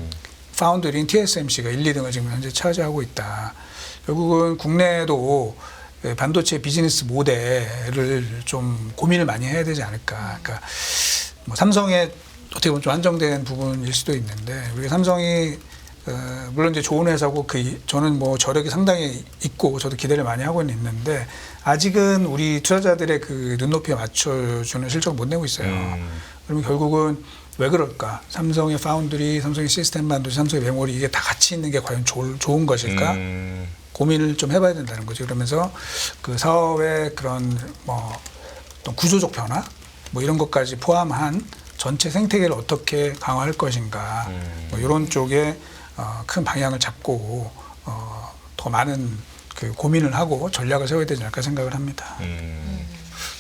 파운드리인 TSMC가 1, 2등을 지금 현재 차지하고 있다. 결국은 국내에도 반도체 비즈니스 모델을 좀 고민을 많이 해야 되지 않을까. 그러니까 뭐 삼성의 어떻게 보면 좀 한정된 부분일 수도 있는데 우리 삼성이 물론 이제 좋은 회사고 저는 뭐 저력이 상당히 있고 저도 기대를 많이 하고는 있는데 아직은 우리 투자자들의 그 눈높이에 맞춰주는 실적을 못 내고 있어요. 그러면 결국은 왜 그럴까? 삼성의 파운드리, 삼성의 시스템 반도체, 삼성의 메모리 이게 다 같이 있는 게 과연 좋은 것일까? 고민을 좀 해봐야 된다는 거죠. 그러면서 그 사업의 그런 뭐 어떤 구조적 변화 뭐 이런 것까지 포함한 전체 생태계를 어떻게 강화할 것인가 뭐 이런 쪽에 큰 방향을 잡고 더 많은 그 고민을 하고 전략을 세워야 되지 않을까 생각을 합니다.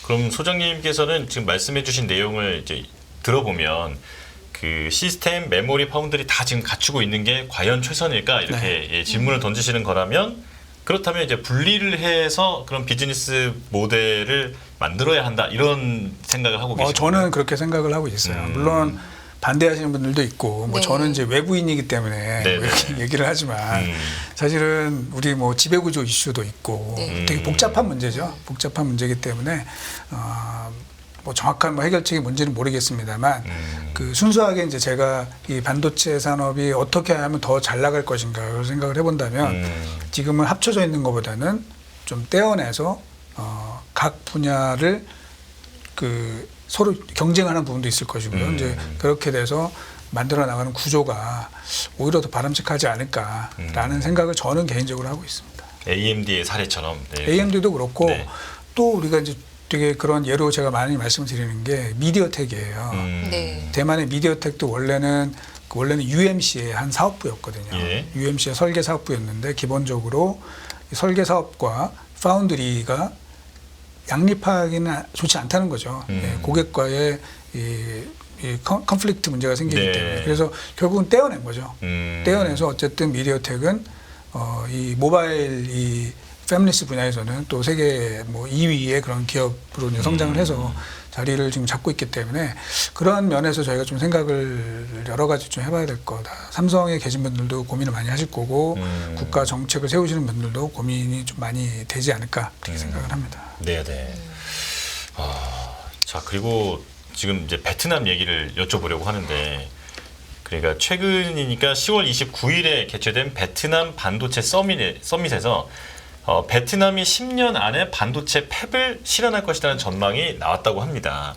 그럼 소장님께서는 지금 말씀해주신 내용을 이제 들어보면 그 시스템, 메모리, 파운드리 다 지금 갖추고 있는 게 과연 최선일까 이렇게 예, 질문을 던지시는 거라면 그렇다면 이제 분리를 해서 그런 비즈니스 모델을 만들어야 한다 이런 생각을 하고 계시죠. 저는 그렇게 생각을 하고 있어요. 물론 반대하시는 분들도 있고, 뭐 네. 저는 이제 외부인이기 때문에 네, 뭐 이렇게 네. 얘기를 하지만 사실은 우리 뭐 지배구조 이슈도 있고 네. 되게 복잡한 문제죠. 복잡한 문제이기 때문에 뭐 정확한 뭐 해결책이 뭔지는 모르겠습니다만 그 순수하게 이제 제가 이 반도체 산업이 어떻게 하면 더 잘 나갈 것인가 생각을 해본다면 지금은 합쳐져 있는 것보다는 좀 떼어내서 각 분야를 그 서로 경쟁하는 부분도 있을 것이고요. 이제 그렇게 돼서 만들어 나가는 구조가 오히려 더 바람직하지 않을까라는 생각을 저는 개인적으로 하고 있습니다. AMD의 사례처럼. 네. AMD도 그렇고 네. 또 우리가 이제 되게 그런 예로 제가 많이 말씀을 드리는 게 미디어텍이에요. 네. 대만의 미디어텍도 원래는 UMC의 한 사업부였거든요. 예. UMC의 설계 사업부였는데 기본적으로 이 설계 사업과 파운드리가 양립하기는 좋지 않다는 거죠. 예, 고객과의 이 컨플릭트 문제가 생기기 네. 때문에 그래서 결국은 떼어낸 거죠. 떼어내서 어쨌든 미디어텍은 이 모바일 이 패밀리스 분야에서는 또 세계 뭐 2위의 그런 기업으로 이제 성장을 해서 자리를 지금 잡고 있기 때문에 그런 면에서 저희가 좀 생각을 여러 가지 좀 해봐야 될 거다. 삼성에 계신 분들도 고민을 많이 하실 거고 국가 정책을 세우시는 분들도 고민이 좀 많이 되지 않을까 그렇게 생각을 합니다. 네네. 자 그리고 지금 이제 베트남 얘기를 여쭤보려고 하는데 그러니까 최근이니까 10월 29일에 개최된 베트남 반도체 서밋에서 베트남이 10년 안에 반도체 팹을 실현할 것이라는 전망이 나왔다고 합니다.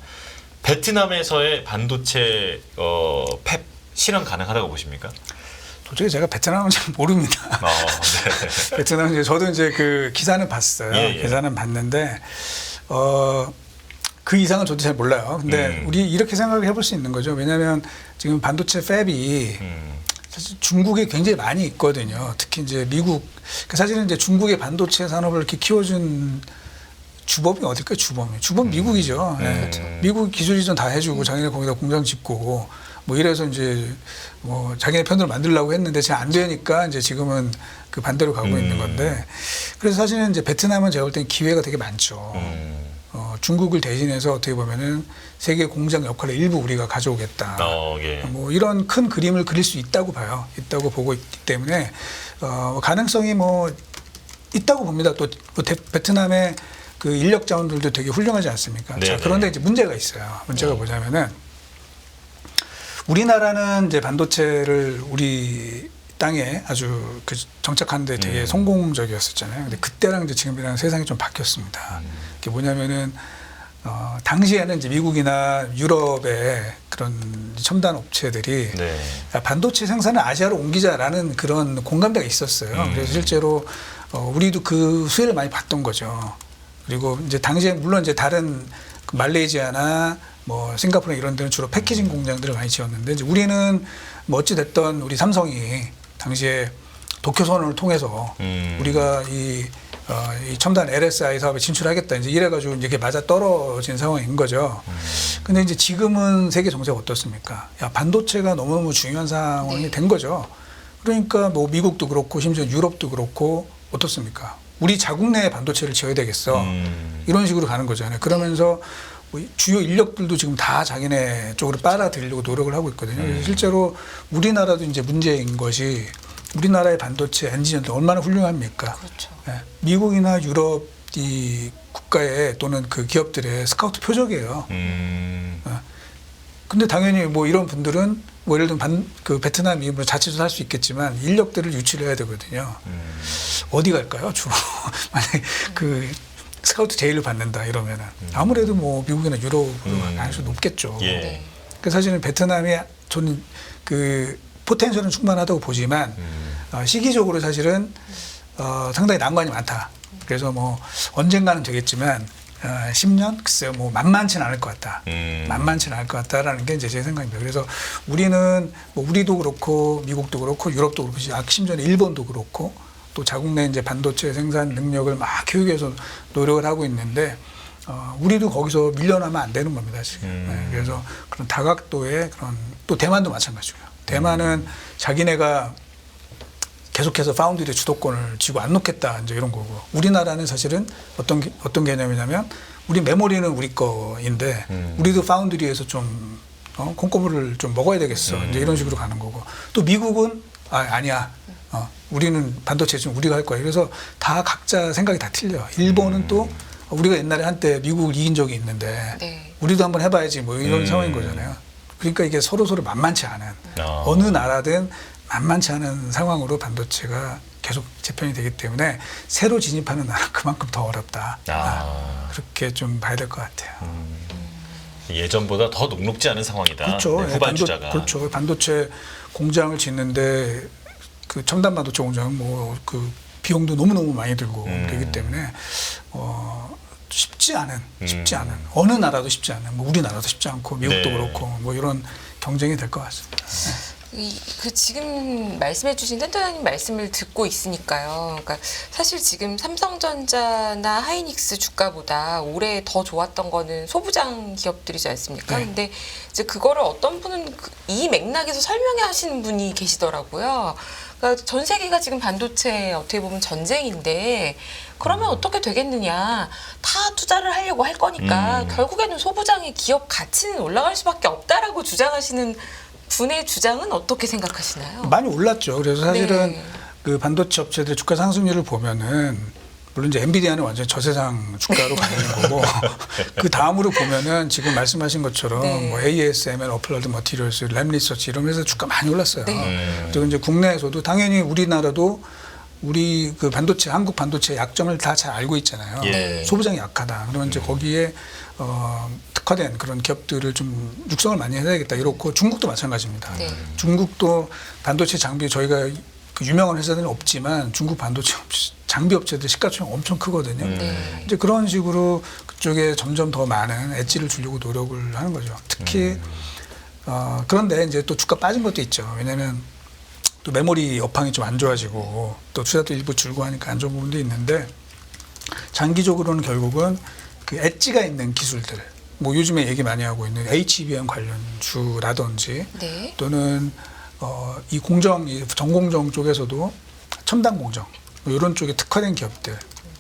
베트남에서의 반도체 팹 실현 가능하다고 보십니까? 솔직히 제가 베트남은 잘 모릅니다. 네. 베트남 이제 저도 이제 그 기사는 봤어요. 예, 예. 기사는 봤는데 그 이상은 저도 잘 몰라요. 근데 우리 이렇게 생각을 해볼 수 있는 거죠. 왜냐하면 지금 반도체 팹이 사실 중국에 굉장히 많이 있거든요. 특히 이제 미국. 사실은 이제 중국의 반도체 산업을 이렇게 키워준 주범이 어딜까요? 주범 미국이죠. 네. 미국 기술 이전 다 해주고 자기네 거기다 공장 짓고 뭐 이래서 이제 뭐 자기네 편으로 만들려고 했는데 잘 안 되니까 이제 지금은 그 반대로 가고 있는 건데 그래서 사실은 이제 베트남은 제가 볼 때는 기회가 되게 많죠. 중국을 대신해서 어떻게 보면은 세계 공장 역할을 일부 우리가 가져오겠다. 예. 뭐 이런 큰 그림을 그릴 수 있다고 봐요. 있다고 보고 있기 때문에 가능성이 뭐 있다고 봅니다. 또 베트남의 그 인력 자원들도 되게 훌륭하지 않습니까? 네, 자, 그런데 이제 문제가 있어요. 문제가 뭐냐면은 우리나라는 이제 반도체를 우리 땅에 아주 그 정착하는데 되게 성공적이었었잖아요. 근데 그때랑 이제 지금이랑 세상이 좀 바뀌었습니다. 그게 뭐냐면은 당시에는 이제 미국이나 유럽의 그런 첨단 업체들이 네. 반도체 생산을 아시아로 옮기자라는 그런 공감대가 있었어요. 그래서 실제로 우리도 그 수혜를 많이 봤던 거죠. 그리고 이제 당시에 물론 이제 다른 그 말레이시아나 뭐 싱가포르 이런 데는 주로 패키징 공장들을 많이 지었는데 이제 우리는 뭐 어찌 됐던 우리 삼성이 당시에 도쿄선언을 통해서 우리가 이 첨단 LSI 사업에 진출하겠다 이제 이래가지고 이제 이게 맞아 떨어진 상황인 거죠. 근데 이제 지금은 세계 정세가 어떻습니까? 야, 반도체가 너무너무 중요한 상황이 된 거죠. 그러니까 뭐 미국도 그렇고 심지어 유럽도 그렇고 어떻습니까? 우리 자국 내에 반도체를 지어야 되겠어. 이런 식으로 가는 거잖아요. 그러면서 주요 인력들도 지금 다 자기네 쪽으로 빨아들이려고 노력을 하고 있거든요. 그래서 실제로 우리나라도 이제 문제인 것이 우리나라의 반도체 엔지니어들 얼마나 훌륭합니까? 그렇죠. 네. 미국이나 유럽 이 국가의 또는 그 기업들의 스카우트 표적이에요. 근데 당연히 뭐 이런 분들은 뭐 예를 들면 그 베트남이 뭐 자체도 할 수 있겠지만 인력들을 유치를 해야 되거든요. 어디 갈까요? 주로 만약에 그 스카우트 제의를 받는다 이러면은 아무래도 뭐 미국이나 유럽으로 가능성이 높겠죠. 예. 그 사실은 베트남이 저는 그 포텐셜은 충분하다고 보지만 시기적으로 사실은 상당히 난관이 많다. 그래서 뭐 언젠가는 되겠지만 10년 글쎄요 뭐 만만치는 않을 것 같다. 만만치는 않을 것 같다라는 게 이제 제 생각입니다. 그래서 우리는 뭐 우리도 그렇고 미국도 그렇고 유럽도 그렇고 심지어 일본도 그렇고 또 자국 내 이제 반도체 생산 능력을 막 교육해서 노력을 하고 있는데 우리도 거기서 밀려나면 안 되는 겁니다, 지금. 네, 그래서 그런 다각도의 그런 또 대만도 마찬가지고요. 대만은 자기네가 계속해서 파운드리 주도권을 쥐고 안 놓겠다 이제 이런 거고 우리나라는 사실은 어떤 개념이냐면 우리 메모리는 우리 거인데 우리도 파운드리에서 좀 콩고물을 좀 먹어야 되겠어 이제 이런 식으로 가는 거고 또 미국은 아니야 우리는 반도체 지금 우리가 할 거야 그래서 다 각자 생각이 다 틀려. 일본은 또 우리가 옛날에 한때 미국을 이긴 적이 있는데 네. 우리도 한번 해봐야지 뭐 이런 상황인 거잖아요. 그러니까 이게 서로 만만치 않은 어느 나라든 만만치 않은 상황으로 반도체가 계속 재편이 되기 때문에 새로 진입하는 나라 그만큼 더 어렵다. 그렇게 좀 봐야 될 것 같아요. 예전보다 더 녹록지 않은 상황이다. 그렇죠. 네, 후발 주자가. 그렇죠. 반도체 공장을 짓는데 그 첨단 반도체 공장 뭐 그 비용도 너무너무 많이 들고 그렇기 때문에 쉽지 않은 어느 나라도 쉽지 않은 뭐 우리나라도 쉽지 않고 미국도 네. 그렇고 뭐 이런 경쟁이 될 것 같습니다. 그 지금 말씀해주신 센터장님 말씀을 듣고 있으니까요. 그러니까 사실 지금 삼성전자나 하이닉스 주가보다 올해 더 좋았던 거는 소부장 기업들이지 않습니까? 네. 근데 이제 그거를 어떤 분은 이 맥락에서 설명해 하시는 분이 계시더라고요. 그러니까 전 세계가 지금 반도체 어떻게 보면 전쟁인데 그러면 어떻게 되겠느냐. 다 투자를 하려고 할 거니까 결국에는 소부장의 기업 가치는 올라갈 수밖에 없다라고 주장하시는 분의 주장은 어떻게 생각하시나요? 많이 올랐죠. 그래서 사실은 네. 그 반도체 업체들의 주가 상승률을 보면은 물론 이제 엔비디아는 완전 히 저세상 주가로 가 있는 거고 그 다음으로 보면은 지금 말씀하신 것처럼 네. 뭐 ASML, 어플라이드 머티리얼스, 램리서치 이런 회사 주가 많이 올랐어요. 네. 그리고 이제 국내에서도 당연히 우리나라도 우리 그 반도체 한국 반도체 약점을 다 잘 알고 있잖아요. 예. 소부장이 약하다. 그러면 이제 거기에 특화된 그런 기업들을 좀 육성을 많이 해야겠다. 이렇고 중국도 마찬가지입니다. 네. 중국도 반도체 장비 저희가 그 유명한 회사들은 없지만 중국 반도체 장비 업체들 시가총액 엄청 크거든요. 네. 이제 그런 식으로 그쪽에 점점 더 많은 엣지를 주려고 노력을 하는 거죠. 특히 그런데 이제 또 주가 빠진 것도 있죠. 왜냐하면 또 메모리 업황이 좀 안 좋아지고 또 투자도 일부 줄고 하니까 안 좋은 부분도 있는데 장기적으로는 결국은 그 엣지가 있는 기술들 뭐 요즘에 얘기 많이 하고 있는 HBM 관련 주라든지 네. 또는 이 공정, 이 전공정 쪽에서도 첨단 공정 뭐 이런 쪽에 특화된 기업들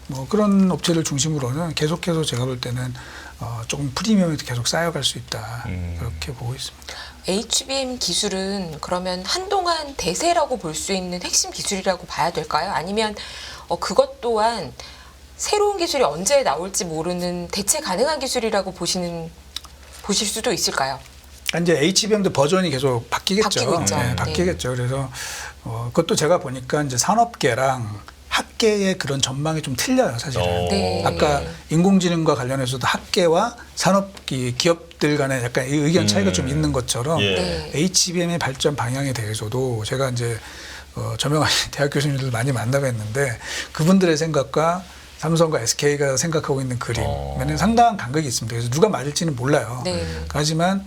뭐 그런 업체를 중심으로는 계속해서 제가 볼 때는 조금 프리미엄이 계속 쌓여갈 수 있다 그렇게 보고 있습니다. HBM 기술은 그러면 한동안 대세라고 볼 수 있는 핵심 기술이라고 봐야 될까요? 아니면 그것 또한 새로운 기술이 언제 나올지 모르는 대체 가능한 기술이라고 보실 수도 있을까요? 이제 HBM도 버전이 계속 바뀌겠죠. 바뀌고 있죠. 네, 바뀌겠죠. 그래서 그것도 제가 보니까 이제 산업계랑 학계의 그런 전망이 좀 틀려요, 사실은. 네. 아까 인공지능과 관련해서도 학계와 산업 기업들 간에 약간 의견 차이가 좀 있는 것처럼 예. 네. HBM의 발전 방향에 대해서도 제가 이제 저명하신 대학 교수님들 많이 만나뵀는데 그분들의 생각과 삼성과 SK가 생각하고 있는 그림에는 상당한 간극이 있습니다. 그래서 누가 맞을지는 몰라요. 네. 하지만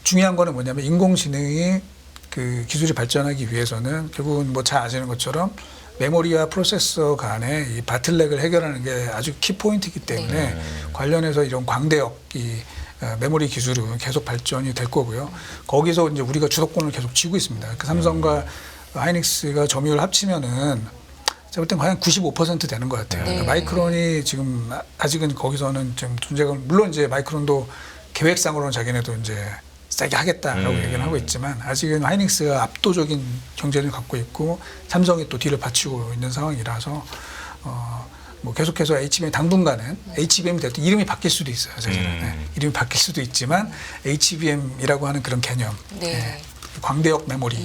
중요한 거는 뭐냐면 인공지능이 그 기술이 발전하기 위해서는 결국은 뭐 잘 아시는 것처럼 메모리와 프로세서 간의 이 바틀렉을 해결하는 게 아주 키포인트이기 때문에 관련해서 이런 광대역 이 메모리 기술은 계속 발전이 될 거고요. 거기서 이제 우리가 주도권을 계속 쥐고 있습니다. 그 삼성과 하이닉스가 점유율 합치면은 제가 볼 땐 과연 95% 되는 것 같아요. 네. 그러니까 마이크론이 지금 아직은 거기서는 좀 존재가 물론 이제 마이크론도 계획상으로는 자기네도 이제 세게 하겠다라고 얘기는 하고 있지만 아직은 하이닉스가 압도적인 경쟁을 갖고 있고 삼성이 또 뒤를 받치고 있는 상황이라서 뭐 계속해서 HBM 당분간은 HBM이 될 때 이름이 바뀔 수도 있어요. 사실은 네. 이름이 바뀔 수도 있지만 HBM이라고 하는 그런 개념, 네. 광대역 메모리,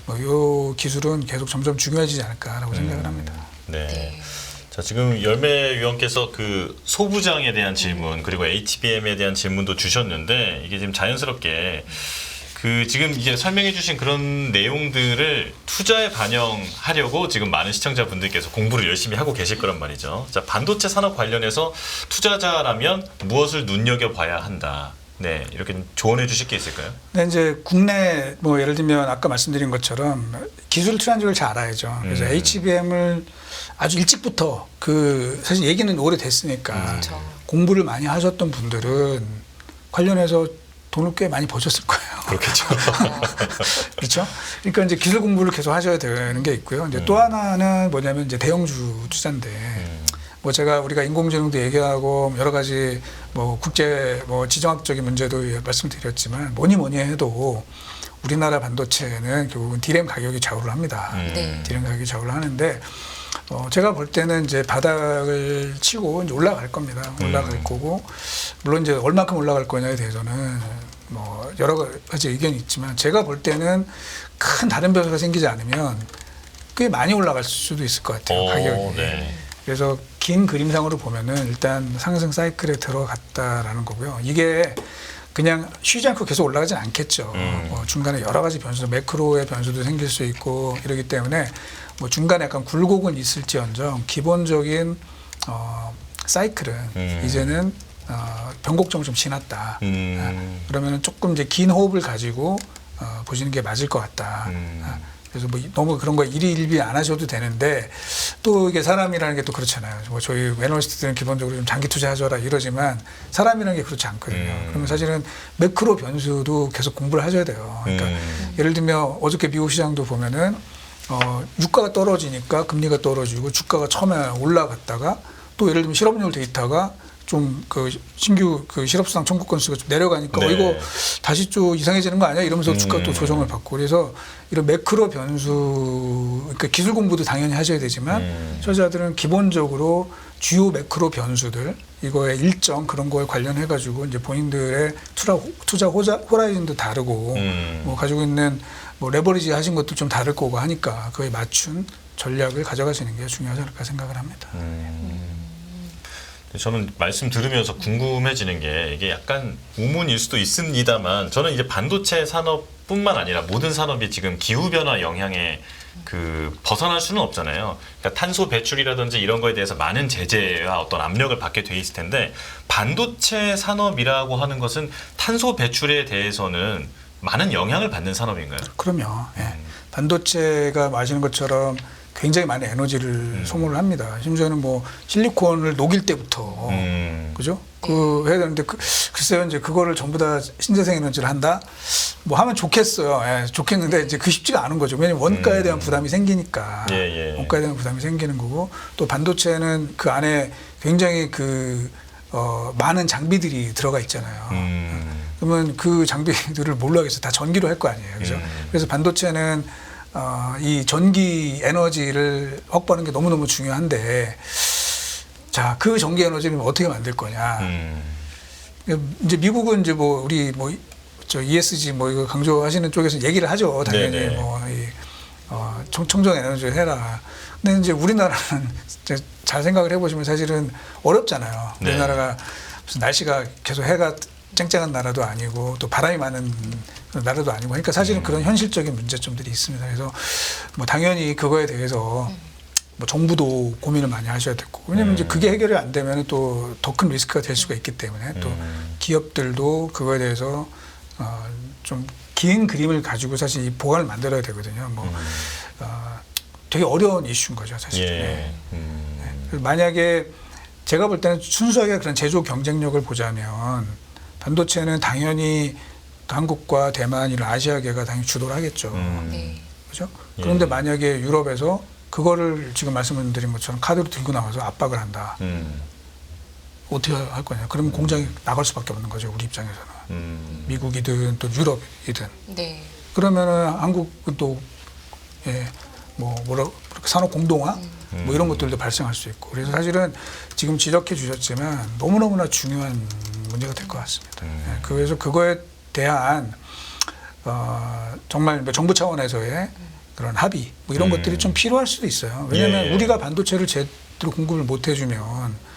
뭐 이 기술은 계속 점점 중요해지지 않을까라고 생각을 합니다. 네. 자, 지금 열매위원께서 그 소부장에 대한 질문 그리고 HBM에 대한 질문도 주셨는데 이게 지금 자연스럽게 그 지금 이제 설명해주신 그런 내용들을 투자에 반영하려고 지금 많은 시청자분들께서 공부를 열심히 하고 계실 거란 말이죠. 자, 반도체 산업 관련해서 투자자라면 무엇을 눈여겨봐야 한다. 네, 이렇게 조언해 주실 게 있을까요? 네, 이제 국내 뭐 예를 들면 아까 말씀드린 것처럼 기술 트렌드를 잘 알아야죠. 그래서 HBM을 아주 일찍부터 그 사실 얘기는 오래됐으니까 그렇죠. 공부를 많이 하셨던 분들은 관련해서 돈을 꽤 많이 버셨을 거예요. 그렇겠죠. 그렇죠? 그러니까 이제 기술 공부를 계속 하셔야 되는 게 있고요. 이제 또 하나는 뭐냐면 이제 대형주 투자인데 뭐 우리가 인공지능도 얘기하고 여러 가지 뭐 국제 뭐 지정학적인 문제도 말씀드렸지만 뭐니 해도 우리나라 반도체는 결국은 디램 가격이 좌우를 합니다. 네. 디램 가격이 좌우를 하는데 제가 볼 때는 이제 바닥을 치고 이제 올라갈 겁니다. 올라갈 거고 물론 이제 얼마큼 올라갈 거냐에 대해서는 뭐 여러 가지 의견이 있지만 제가 볼 때는 큰 다른 변수가 생기지 않으면 꽤 많이 올라갈 수도 있을 것 같아요. 가격이. 네. 그래서 긴 그림상으로 보면은 일단 상승 사이클에 들어갔다라는 거고요. 이게 그냥 쉬지 않고 계속 올라가진 않겠죠. 뭐 중간에 여러 가지 변수, 매크로의 변수도 생길 수 있고 이러기 때문에 뭐 중간에 약간 굴곡은 있을지언정 기본적인 사이클은 이제는 변곡점을 좀 지났다. 그러면은 조금 이제 긴 호흡을 가지고 보시는 게 맞을 것 같다. 그래서 뭐 너무 그런 거 일희일비 안 하셔도 되는데 또 이게 사람이라는 게 또 그렇잖아요. 뭐 저희 애널리스트들은 기본적으로 좀 장기 투자하셔라 이러지만 사람이라는 게 그렇지 않거든요. 그러면 사실은 매크로 변수도 계속 공부를 하셔야 돼요. 그러니까 예를 들면 어저께 미국 시장도 보면은 유가가 떨어지니까 금리가 떨어지고 주가가 처음에 올라갔다가 또 예를 들면 실업률 데이터가 좀 그 신규 그 실업수당 청구 건수가 좀 내려가니까 네. 이거 다시 좀 이상해지는 거 아니야? 이러면서 주가 또 조정을 받고 그래서 이런 매크로 변수 그러니까 기술 공부도 당연히 하셔야 되지만 투자자들은 기본적으로 주요 매크로 변수들 이거의 일정 그런 거에 관련해 가지고 이제 본인들의 투자 호라이즌도 다르고 뭐 가지고 있는 뭐 레버리지 하신 것도 좀 다를 거고 하니까 그에 맞춘 전략을 가져가시는 게 중요하지 않을까 생각을 합니다. 저는 말씀 들으면서 궁금해지는 게 이게 약간 우문일 수도 있습니다만 저는 이제 반도체 산업뿐만 아니라 모든 산업이 지금 기후 변화 영향에 벗어날 수는 없잖아요. 그러니까 탄소 배출이라든지 이런 거에 대해서 많은 제재와 어떤 압력을 받게 돼 있을 텐데 반도체 산업이라고 하는 것은 탄소 배출에 대해서는 많은 영향을 받는 산업인가요? 그럼요. 예. 반도체가 아시는 것처럼 굉장히 많은 에너지를 소모를 합니다. 심지어는 뭐 실리콘을 녹일 때부터 그죠? 해야 되는데 글쎄요 이제 그거를 전부 다 신재생 에너지를 한다. 뭐 하면 좋겠어요. 예, 좋겠는데 이제 쉽지가 않은 거죠. 왜냐면 원가에 대한 부담이 생기니까. 원가에 대한 부담이 생기는 거고 또 반도체는 그 안에 굉장히 많은 장비들이 들어가 있잖아요. 그러면 그 장비들을 뭘로 하겠어요? 다 전기로 할 거 아니에요. 그죠? 그래서 반도체는 이 전기 에너지를 확보하는 게 너무너무 중요한데, 자, 그 전기 에너지를 어떻게 만들 거냐. 이제 미국은 이제 저 ESG 이거 강조하시는 쪽에서 얘기를 하죠. 당연히 네네. 청정 에너지를 해라. 근데 이제 우리나라는 잘 생각을 해보시면 사실은 어렵잖아요. 네. 우리나라가 무슨 날씨가 계속 해가 쨍쨍한 나라도 아니고 또 바람이 많은 나라도 아니고 그러니까 사실은 그런 현실적인 문제점들이 있습니다. 그래서 뭐 당연히 그거에 대해서 뭐 정부도 고민을 많이 하셔야 되고 왜냐하면 이제 그게 해결이 안 되면 또 더 큰 리스크가 될 수가 있기 때문에 또 기업들도 그거에 대해서 좀 긴 그림을 가지고 사실 이 보관을 만들어야 되거든요. 되게 어려운 이슈인 거죠, 사실. 예. 그래서 만약에 제가 볼 때는 순수하게 그런 제조 경쟁력을 보자면 반도체는 당연히 한국과 대만 이런 아시아계가 당연히 주도를 하겠죠. 네. 그렇죠? 그런데 만약에 유럽에서 그거를 지금 말씀드린 것처럼 카드로 들고 나와서 압박을 한다. 어떻게 할 거냐? 그러면 공장이 나갈 수밖에 없는 거죠, 우리 입장에서는. 미국이든 또 유럽이든. 네. 그러면은 한국은 또 산업 공동화 뭐 이런 것들도 발생할 수 있고 그래서 사실은 지금 지적해 주셨지만 너무너무나 중요한 문제가 될 것 같습니다. 그래서 그거에 대한 정말 정부 차원에서의 그런 합의 뭐 이런 것들이 좀 필요할 수도 있어요. 왜냐하면 우리가 반도체를 제대로 공급을 못 해주면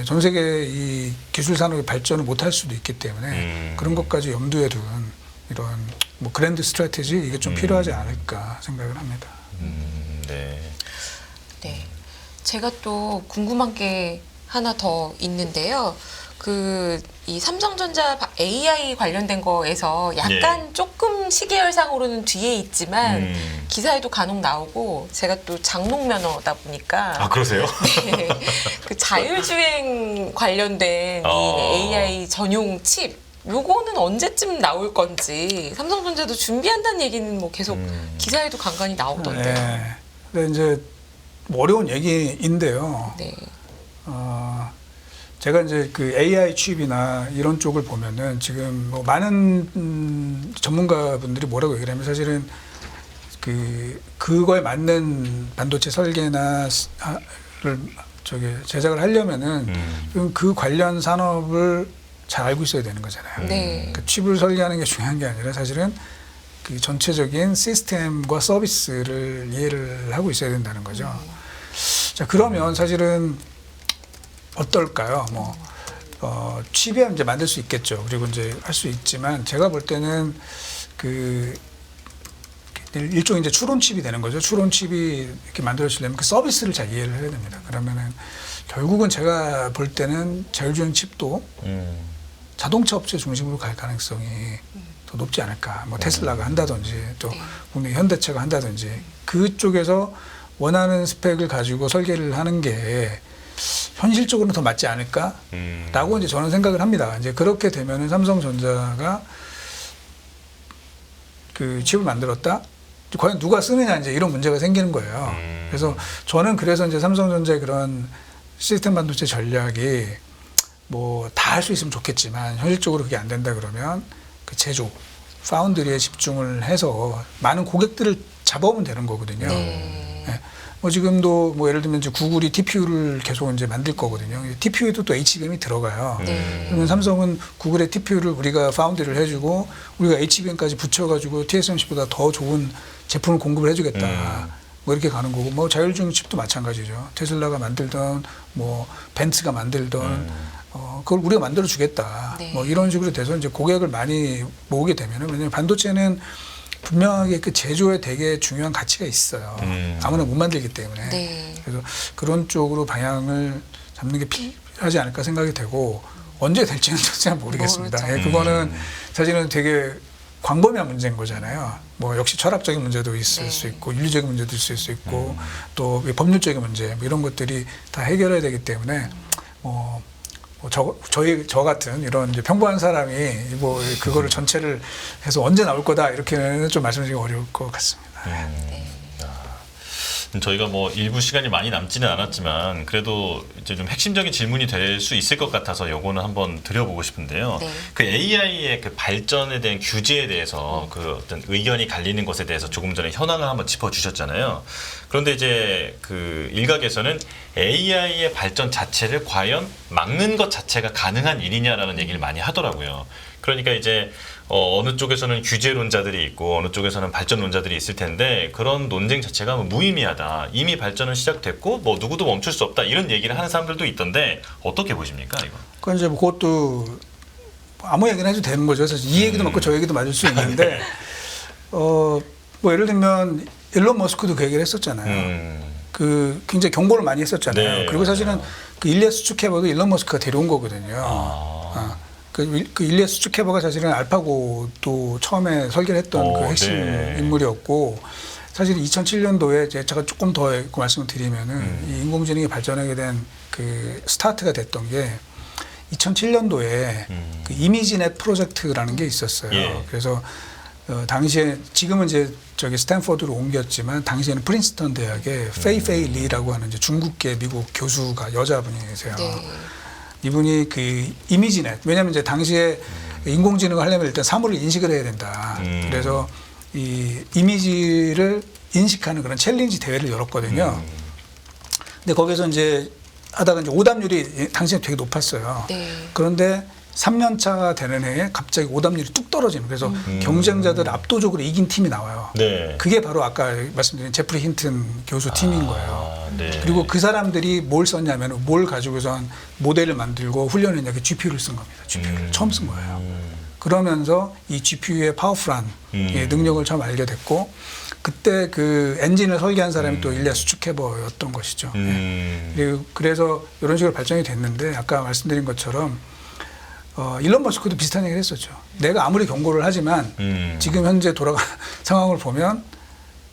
전 세계 이 기술 산업의 발전을 못 할 수도 있기 때문에 그런 것까지 염두에 둔 이런 뭐 그랜드 스트래티지 이게 좀 필요하지 않을까 생각을 합니다. 네. 네. 제가 또 궁금한 게 하나 더 있는데요. 이 삼성전자 AI 관련된 거에서 약간 조금 시계열상으로는 뒤에 있지만 기사에도 간혹 나오고 제가 또 장롱 면허다 보니까 아, 그러세요? 네, 그 자율주행 관련된 이 AI 전용 칩 요거는 언제쯤 나올 건지 삼성전자도 준비한다는 얘기는 뭐 계속 기사에도 간간히 나오던데요. 네. 근데 이제 뭐 어려운 얘기인데요. 네. 제가 이제 그 AI 칩이나 이런 쪽을 보면은 지금 뭐 많은 전문가분들이 뭐라고 얘기를 하면 사실은 그거에 맞는 반도체 설계나 를 제작을 하려면은 그 관련 산업을 잘 알고 있어야 되는 거잖아요. 네. 그 칩을 설계하는 게 중요한 게 아니라 사실은 그 전체적인 시스템과 서비스를 이해를 하고 있어야 된다는 거죠. 자, 그러면 사실은 어떨까요? 칩에 이제 만들 수 있겠죠. 그리고 이제 할 수 있지만 제가 볼 때는 그 일종의 이제 추론 칩이 되는 거죠. 추론 칩이 이렇게 만들어지려면 그 서비스를 잘 이해를 해야 됩니다. 그러면은 결국은 제가 볼 때는 자율주행 칩도 자동차 업체 중심으로 갈 가능성이 더 높지 않을까. 뭐 테슬라가 한다든지 또 국내 현대차가 한다든지 그쪽에서 원하는 스펙을 가지고 설계를 하는 게 현실적으로는 더 맞지 않을까라고 이제 저는 생각을 합니다. 이제 그렇게 되면은 삼성전자가 그 칩을 만들었다. 과연 누가 쓰느냐 이제 이런 문제가 생기는 거예요. 그래서 저는 그래서 이제 삼성전자의 그런 시스템 반도체 전략이 뭐 다 할 수 있으면 좋겠지만 현실적으로 그게 안 된다 그러면 그 제조, 파운드리에 집중을 해서 많은 고객들을 잡아오면 되는 거거든요. 네. 뭐 지금도 뭐 예를 들면 이제 구글이 TPU를 계속 이제 만들 거거든요. TPU에도 또 HBM이 들어가요. 그러면 삼성은 구글의 TPU를 우리가 파운드리를 해주고 우리가 HBM까지 붙여가지고 TSMC보다 더 좋은 제품을 공급을 해주겠다. 뭐 이렇게 가는 거고 뭐 자율주행 칩도 마찬가지죠. 테슬라가 만들던 뭐 벤츠가 만들던 그걸 우리가 만들어 주겠다. 네. 뭐 이런 식으로 돼서 이제 고객을 많이 모으게 되면은 왜냐면 반도체는 분명하게 그 제조에 되게 중요한 가치가 있어요. 아무나 못 만들기 때문에. 네. 그래서 그런 쪽으로 방향을 잡는 게 필요하지 않을까 생각이 되고 언제 될지는 잘 모르겠습니다. 모르죠. 예, 그거는 사실은 되게 광범위한 문제인 거잖아요. 뭐 역시 철학적인 문제도 있을 수 있고 윤리적인 문제도 있을 수 있고 또 법률적인 문제 뭐 이런 것들이 다 해결해야 되기 때문에 저 같은 이런 이제 평범한 사람이 뭐 그거를 전체를 해서 언제 나올 거다 이렇게는 좀 말씀드리기 어려울 것 같습니다. 저희가 뭐 일부 시간이 많이 남지는 않았지만 그래도 이제 좀 핵심적인 질문이 될 수 있을 것 같아서 요거는 한번 드려보고 싶은데요. 네. 그 AI의 그 발전에 대한 규제에 대해서 그 어떤 의견이 갈리는 것에 대해서 조금 전에 현황을 한번 짚어주셨잖아요. 그런데 이제 그 일각에서는 AI의 발전 자체를 과연 막는 것 자체가 가능한 일이냐라는 얘기를 많이 하더라고요. 그러니까 이제 어느 쪽에서는 규제론자들이 있고 어느 쪽에서는 발전론자들이 있을 텐데 그런 논쟁 자체가 무의미하다. 이미 발전은 시작됐고 뭐 누구도 멈출 수 없다. 이런 얘기를 하는 사람들도 있던데 어떻게 보십니까 이거? 그건 이제 뭐 그것도 아무 얘기나 해도 되는 거죠. 사실 이 얘기도 맞고 저 얘기도 맞을 수 있는데 뭐 예를 들면 일론 머스크도 그 얘기를 했었잖아요. 그 굉장히 경고를 많이 했었잖아요. 네, 그리고 사실은 그 일리아 수축해버도 일론 머스크가 데려온 거거든요. 그 일리아 수축해버가 사실은 알파고도 처음에 설계를 했던 그 핵심 인물이었고 사실 2007년도에 제가 조금 더 말씀을 드리면은 이 인공지능이 발전하게 된 그 스타트가 됐던 게 2007년도에 그 이미지넷 프로젝트라는 게 있었어요. 예. 그래서 당시에 지금은 이제 저기 스탠포드로 옮겼지만 당시에는 프린스턴 대학의 페이 리라고 하는 이제 중국계 미국 교수가 여자분이세요. 네. 이분이 그 이미지넷 왜냐하면 이제 당시에 인공지능을 하려면 일단 사물을 인식을 해야 된다. 그래서 이 이미지를 인식하는 그런 챌린지 대회를 열었거든요. 근데 거기서 이제 하다가 이제 오답률이 당시에 되게 높았어요. 네. 그런데 3년 차가 되는 해에 갑자기 오답률이 뚝 떨어지는 그래서 경쟁자들 압도적으로 이긴 팀이 나와요. 네. 그게 바로 아까 말씀드린 제프리 힌튼 교수 팀인 거예요. 네. 그리고 그 사람들이 뭘 썼냐면 뭘 가지고서 한 모델을 만들고 훈련했냐 그 GPU를 쓴 겁니다. GPU를 처음 쓴 거예요. 그러면서 이 GPU의 파워풀한 능력을 처음 알게 됐고 그때 그 엔진을 설계한 사람이 또 일리아 수축해버였던 것이죠. 그리고 그래서 이런 식으로 발전이 됐는데 아까 말씀드린 것처럼 일론 머스크도 비슷한 얘기를 했었죠. 내가 아무리 경고를 하지만 지금 현재 돌아가는 상황을 보면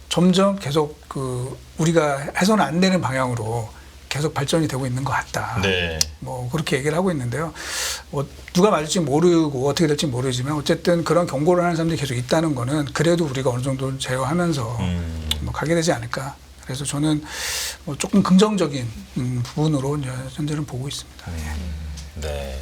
점점 계속 그 우리가 해서는 안 되는 방향으로 계속 발전이 되고 있는 것 같다. 네. 뭐 그렇게 얘기를 하고 있는데요. 뭐 누가 맞을지 모르고 어떻게 될지 모르지만 어쨌든 그런 경고를 하는 사람들이 계속 있다는 거는 그래도 우리가 어느 정도 제어하면서 뭐 가게 되지 않을까. 그래서 저는 뭐 조금 긍정적인 부분으로 이제 현재는 보고 있습니다. 네.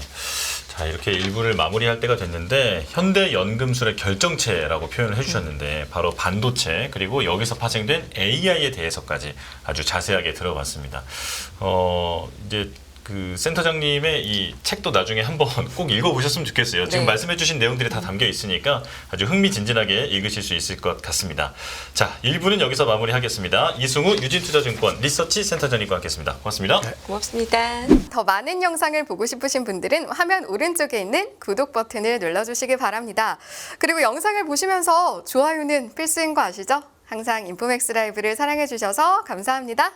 자, 이렇게 일부를 마무리할 때가 됐는데 현대연금술의 결정체라고 표현을 해주셨는데 바로 반도체 그리고 여기서 파생된 AI에 대해서까지 아주 자세하게 들어봤습니다. 이제 그 센터장님의 이 책도 나중에 한번 꼭 읽어보셨으면 좋겠어요. 지금 네. 말씀해주신 내용들이 다 담겨 있으니까 아주 흥미진진하게 읽으실 수 있을 것 같습니다. 자, 1부는 여기서 마무리하겠습니다. 이승우 유진투자증권 리서치 센터장님과 함께했습니다. 고맙습니다. 고맙습니다. 더 많은 영상을 보고 싶으신 분들은 화면 오른쪽에 있는 구독 버튼을 눌러주시기 바랍니다. 그리고 영상을 보시면서 좋아요는 필수인 거 아시죠? 항상 인포맥스 라이브를 사랑해 주셔서 감사합니다.